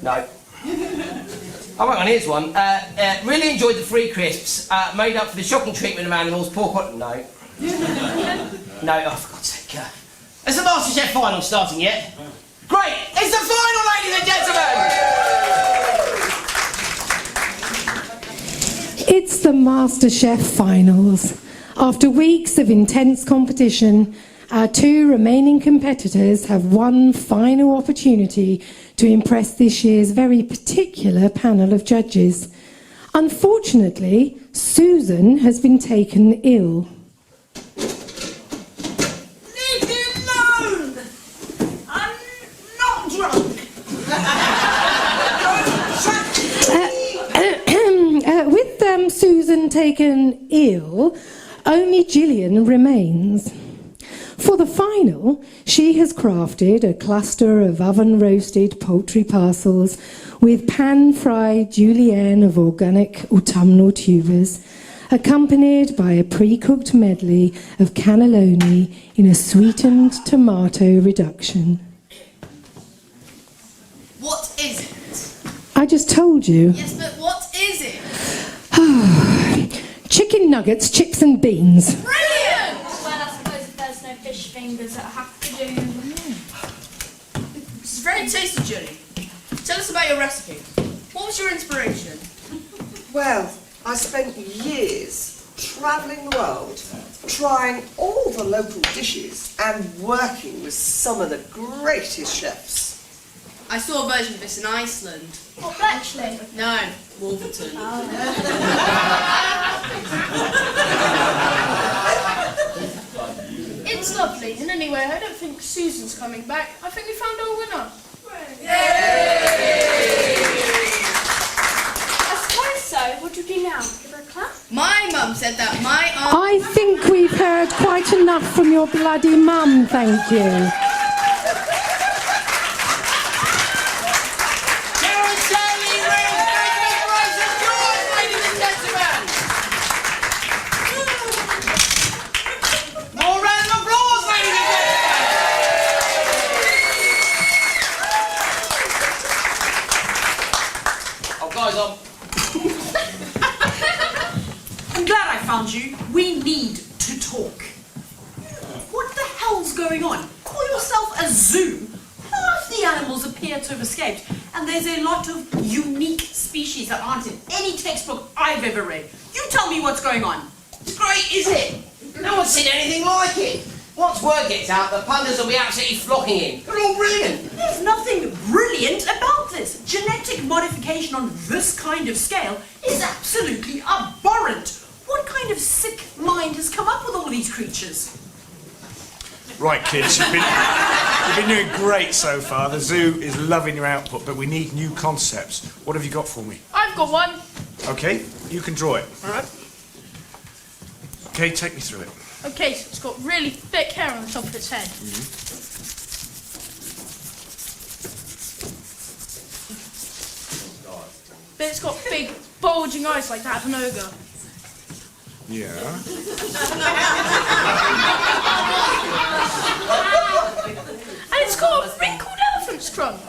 No. Oh, hang on, here's one. Really enjoyed the free crisps. Made up for the shocking treatment of animals. Poor quality. No. No, oh, for God's sake. Is the Masterchef Finals starting yet? Great! It's the final, ladies and gentlemen! It's the Masterchef Finals. After weeks of intense competition, our 2 remaining competitors have one final opportunity to impress this year's very particular panel of judges. Unfortunately, Susan has been taken ill. Leave me alone! I'm not drunk. With Susan taken ill, only Gillian remains. For the final, she has crafted a cluster of oven-roasted poultry parcels with pan-fried julienne of organic autumnal tubers, accompanied by a pre-cooked medley of cannelloni in a sweetened tomato reduction. What is it? I just told you. Yes, but what is it? Chicken nuggets, chips and beans. Brilliant! Well, I suppose if there's no fish fingers, it'll have to do. This is very tasty, Julie. Tell us about your recipe. What was your inspiration? Well, I spent years travelling the world, trying all the local dishes and working with some of the greatest chefs. I saw a version of this in Iceland. What, Bletchley? No, Wolverton. It's lovely, and anyway, I don't think Susan's coming back. I think we found our winner. I suppose so. What do we do now? Give her a clap? My mum said that my aunt... I think we've heard quite enough from your bloody mum, thank you. I'm glad I found you. We need to talk. What the hell's going on? Call yourself a zoo? Half the animals appear to have escaped, and there's a lot of unique species that aren't in any textbook I've ever read. You tell me what's going on. It's great, is it? No one's seen anything like it. Once word gets out, the punters will be absolutely flocking in. They're all brilliant. There's nothing brilliant about this. Genetic modification on this kind of scale is absolutely abhorrent. What kind of sick mind has come up with all these creatures? Right, kids, you've been doing great so far. The zoo is loving your output, but we need new concepts. What have you got for me? I've got one. Okay, you can draw it. All right. Okay, take me through it. Okay, so it's got really thick hair on the top of its head. But it's got big, bulging eyes like that of an ogre. Yeah. And it's got a wrinkled elephant's trunk.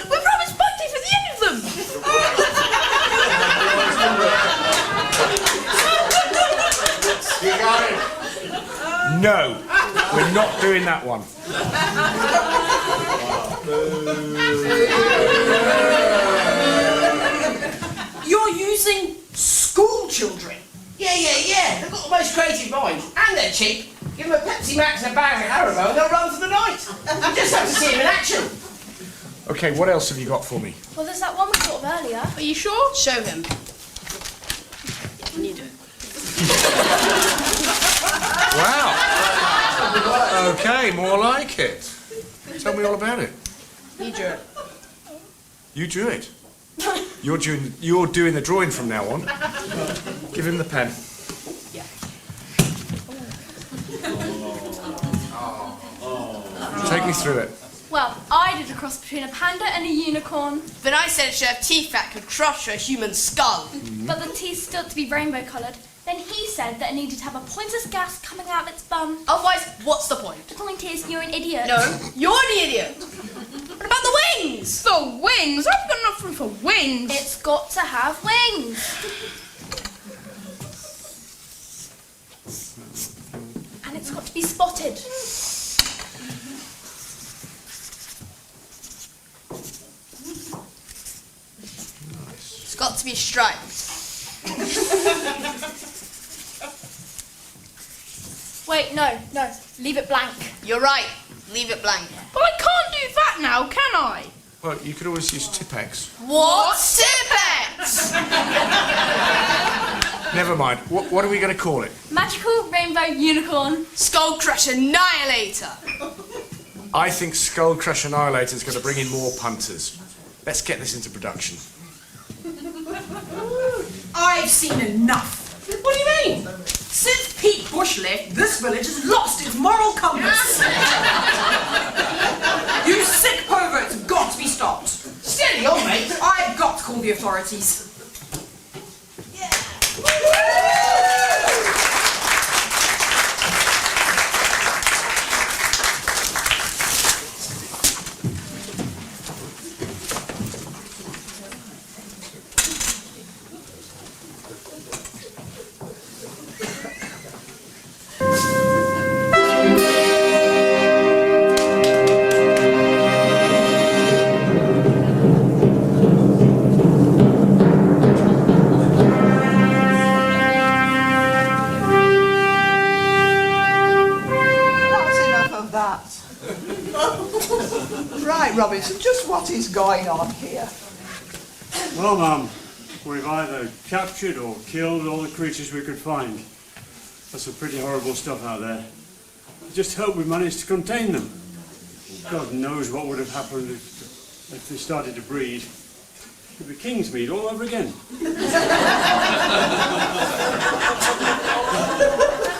With rabbit's butt teeth at the end of them. We're not doing that one. You're using school children. Yeah. They've got the most creative minds, and they're cheap. Give them a Pepsi Max and a bag of Haribo, and they'll run for the night. You just have to see them in action. Okay, what else have you got for me? Well, there's that one we thought of earlier. Are you sure? Show him. Can you do it? Wow. Okay, more like it. Tell me all about it. You drew it. You drew it. You're doing the drawing from now on. Give him the pen. Yeah. Take me through it. Well, I did a cross between a panda and a unicorn. Then I said it should have teeth that could crush a human skull. But the teeth still had to be rainbow coloured. Then he said that it needed to have a pointless gas coming out of its bum. Otherwise, what's the point? The point is, you're an idiot. No, you're the idiot. What about the wings? The wings? I've got enough room for wings. It's got to have wings. And it's got to be spotted. It's got to be striped. Wait, no. Leave it blank. You're right. Leave it blank. But I can't do that now, can I? Well, you could always use Tipex. What's Tipex? Never mind. What are we going to call it? Magical rainbow unicorn. Skull Crush Annihilator. I think Skull Crush Annihilator is going to bring in more punters. Let's get this into production. I've seen enough. What do you mean? Since Pete Bush left, this village has lost its moral compass. You sick perverts have got to be stopped. Steady on, mate. I've got to call the authorities. Right, Robinson, just what is going on here? Well, ma'am, we've either captured or killed all the creatures we could find. That's some pretty horrible stuff out there. I just hope we managed to contain them. God knows what would have happened if they started to breed. It'd be king's meat all over again.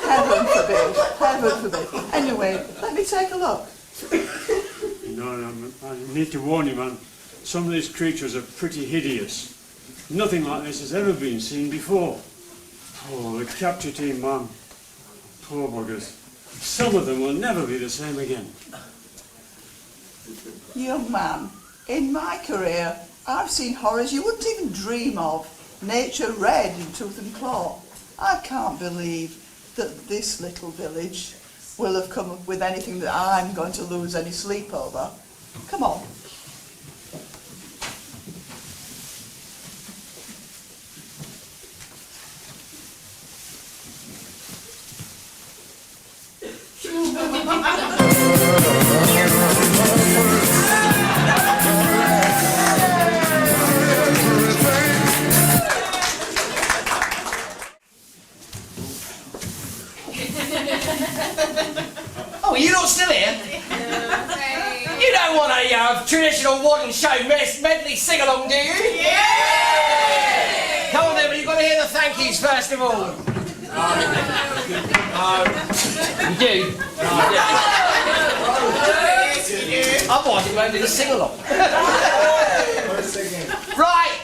Heaven forbid, heaven forbid. Anyway, let me take a look. No, I need to warn you, man. Some of these creatures are pretty hideous. Nothing like this has ever been seen before. Oh, the capture team, man. Poor buggers. Some of them will never be the same again. Young man, in my career, I've seen horrors you wouldn't even dream of. Nature red in tooth and claw. I can't believe that this little village will have come up with anything that I'm going to lose any sleep over. Come on. Oh, you're not still here? You don't want a traditional Whaddon show medley sing-along, do you? Yeah! Come on then, but you've got to hear the thank yous first of all. You do? Otherwise, you won't do the sing-along. Right,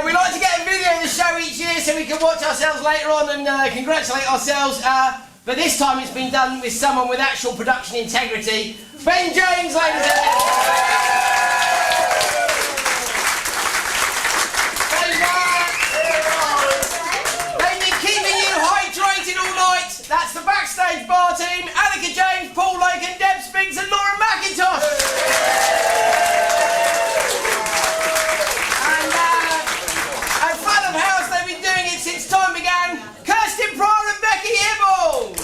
we like to get a video of the show each year so we can watch ourselves later on and congratulate ourselves. But this time it's been done with someone with actual production integrity. Ben James, ladies and gentlemen. They've been keeping you hydrated all night. That's the backstage backstage bar team, Annika James, Paul Lake and Deb Spinks and Laura McIntosh. And front of house, they've been doing it since time began, Kirsten Pryor and Becky Hibble.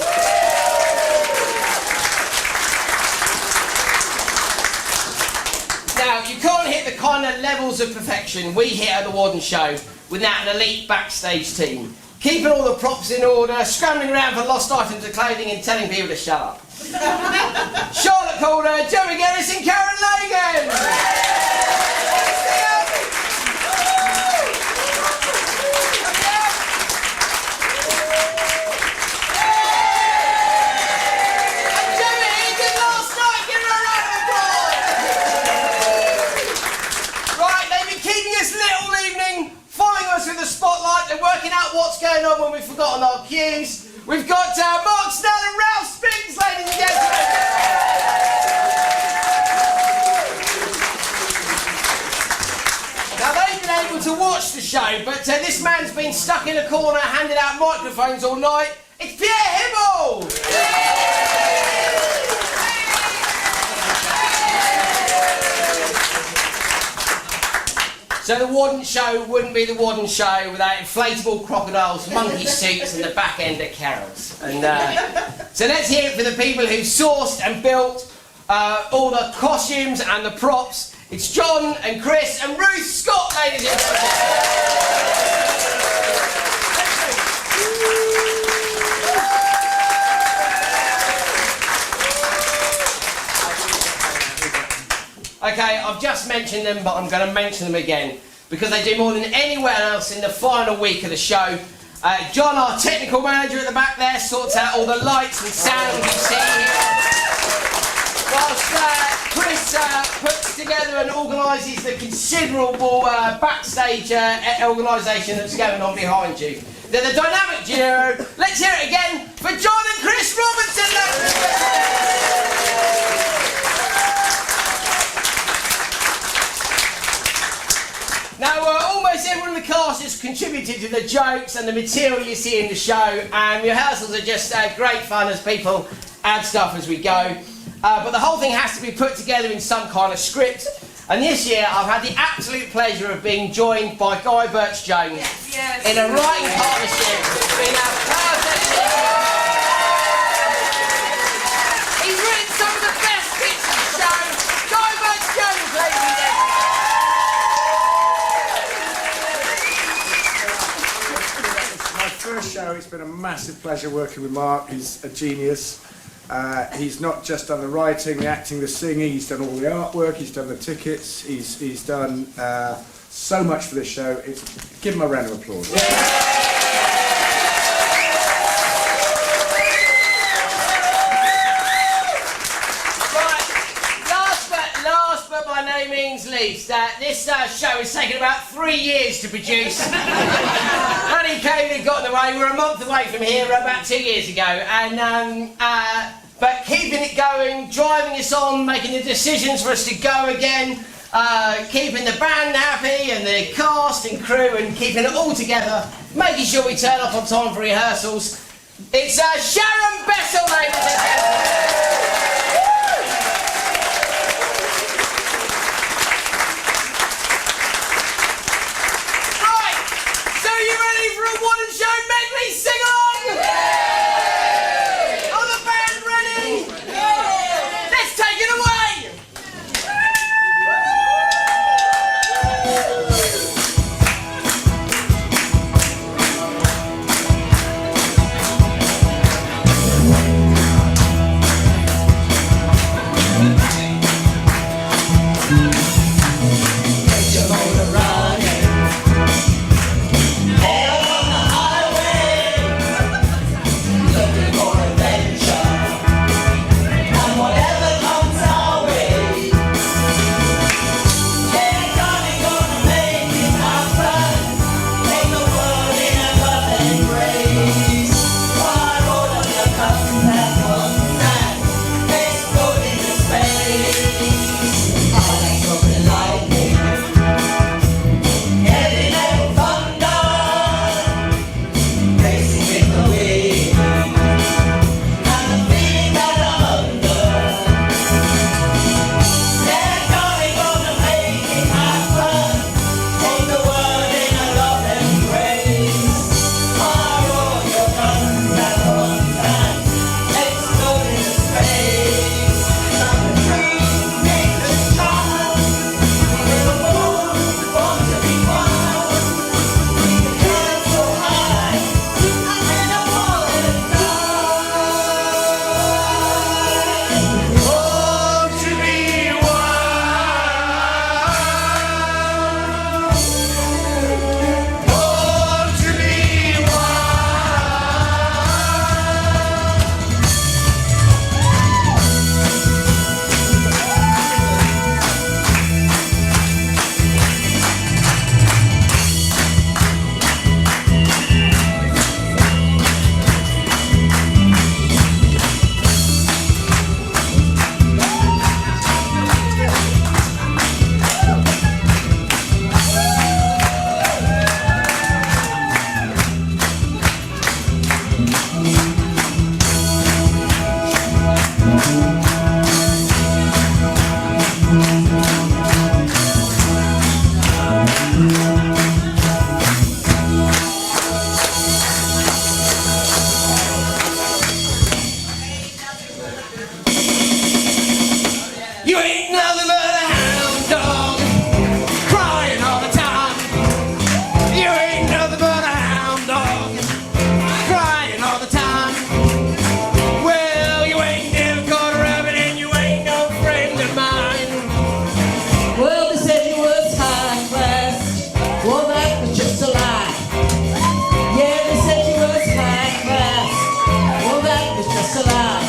Now, you can't hit the kind of levels of perfection we hit at the Whaddon Show without an elite backstage team. Keeping all the props in order, scrambling around for lost items of clothing and telling people to shut up. Charlotte Calder, Joe McGinnis and Karen Lagan! Through the spotlight, they're working out what's going on when we've forgotten our cues. We've got Mark Snell and Ralph Spinks, ladies and gentlemen. Now they've been able to watch the show, but this man's been stuck in a corner handing out microphones all night. It's Pierre Hibble. So the Whaddon Show wouldn't be the Whaddon Show without inflatable crocodiles, monkey suits and the back end of carols. And so let's hear it for the people who sourced and built all the costumes and the props. It's John and Chris and Ruth Scott, ladies and gentlemen. Okay, I've just mentioned them, but I'm going to mention them again because they do more than anywhere else in the final week of the show. John, our technical manager at the back there, sorts out all the lights and sound you see here. Whilst Chris puts together and organises the considerable backstage organisation that's going on behind you. They're the dynamic duo. Let's hear it again for John and Chris Robinson. Now, almost everyone in the cast has contributed to the jokes and the material you see in the show, and rehearsals are just great fun as people add stuff as we go. But the whole thing has to be put together in some kind of script, and this year I've had the absolute pleasure of being joined by Guy Birch-Jones in a writing partnership. It's been a perfect year. He's written some of the best bits of the show. Guy Birch-Jones, ladies and gentlemen. First show, it's been a massive pleasure working with Mark. He's a genius. He's not just done the writing, the acting, the singing, he's done all the artwork, he's done the tickets, he's done so much for this show. Give him a round of applause. Means least this show has taken about 3 years to produce. Honey COVID had got in the way. We're a month away from here, about 2 years ago, and but keeping it going, driving us on, making the decisions for us to go again, keeping the band happy and the cast and crew, and keeping it all together, making sure we turn up on time for rehearsals. It's Sharon Bessel, ladies and gentlemen. Whaddon Show medley sing-along! Are the band ready? Let's take it away! You ain't nothing but a hound dog, crying all the time. You ain't nothing but a hound dog, crying all the time. Well, you ain't never caught a rabbit and you ain't no friend of mine. Well, they said you was high class. Well, that was just a lie. Yeah, they said you was high class. Well, that was just a lie.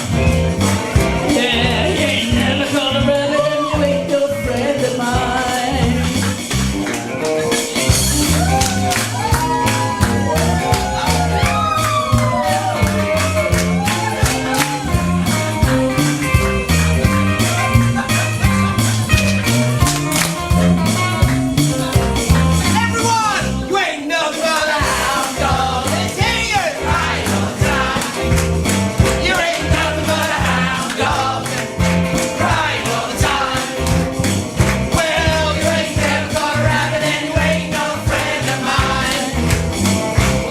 Yeah, you ain't never caught a rabbit and you ain't no friend of mine. Everyone, you ain't nothing but a hound dog. Let's hear you crying all the time. You ain't nothing but a hound dog, crying all the time. Well, you ain't never caught a rabbit and you ain't no friend of mine.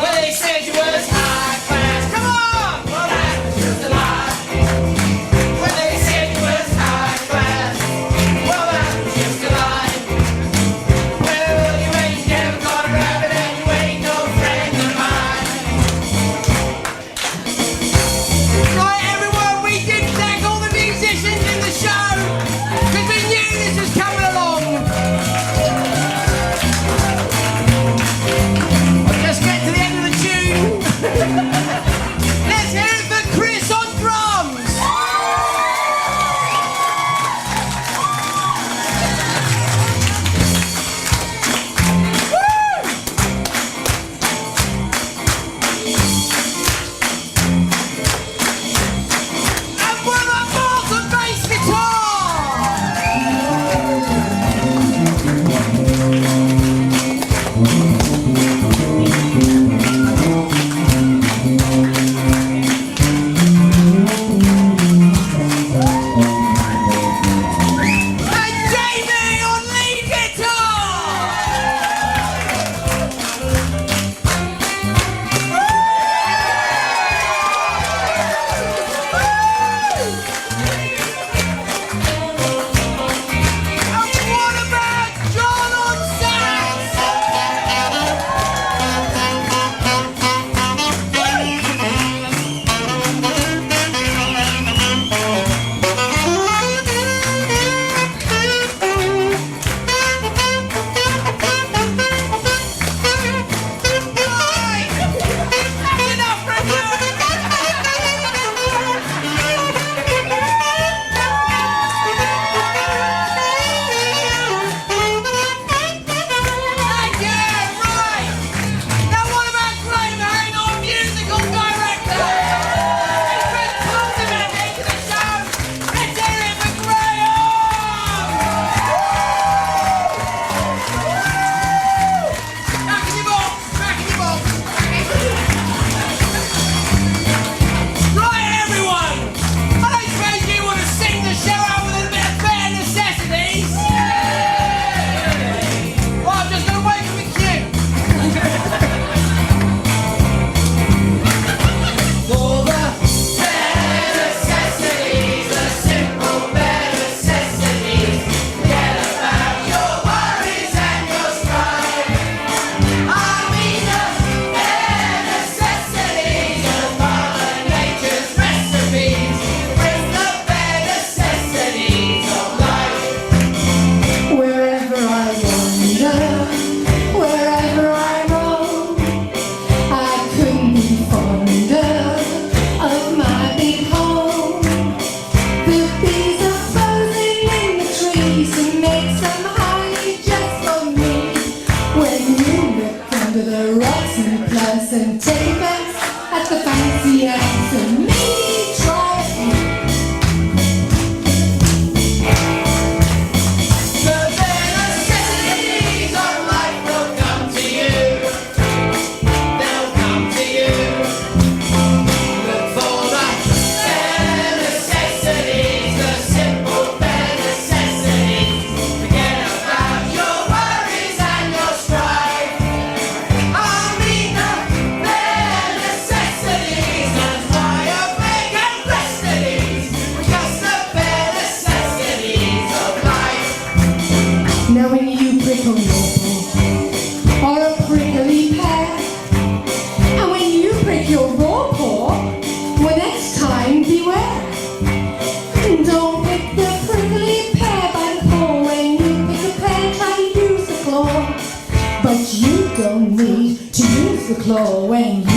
Well, they said you was high class. Come on! Well, that was just a lie. Well, they said you was high class. Well, that was just a lie. Well, you ain't never caught a rabbit and you ain't no friend of mine. Right, everyone, we did thank all the musicians in the show because we knew this was coming along. I'll just get to the end of the tune. Let's hear it for Chris on drums. And what about the bass guitar? And Jamie on lead And what about John on Right, everyone! I don't suppose you want to sing the show out with a bit of bare necessities? Well, I'm just going to wait for the cue. For the bare necessities, the simple bare necessities. Forget about your worries and your strife. I mean the bare necessities of Mother Nature's recipes. Bring the bare necessities of life. Wherever I wander, wherever I roam, I couldn't be fonder of my big home. The bees are buzzing in the trees to make some honey just for me. When you look under the rocks and plants and take bets at the fancy ants and me, try it. The bare necessities of life will come to you. They'll come to you. Look for the bare necessities, the simple bare necessities. Forget about your worries and your strife. I mean the bare Don't pick the prickly pear by the core. When you pick a pear, try to use the claw. But you don't need to use the claw when you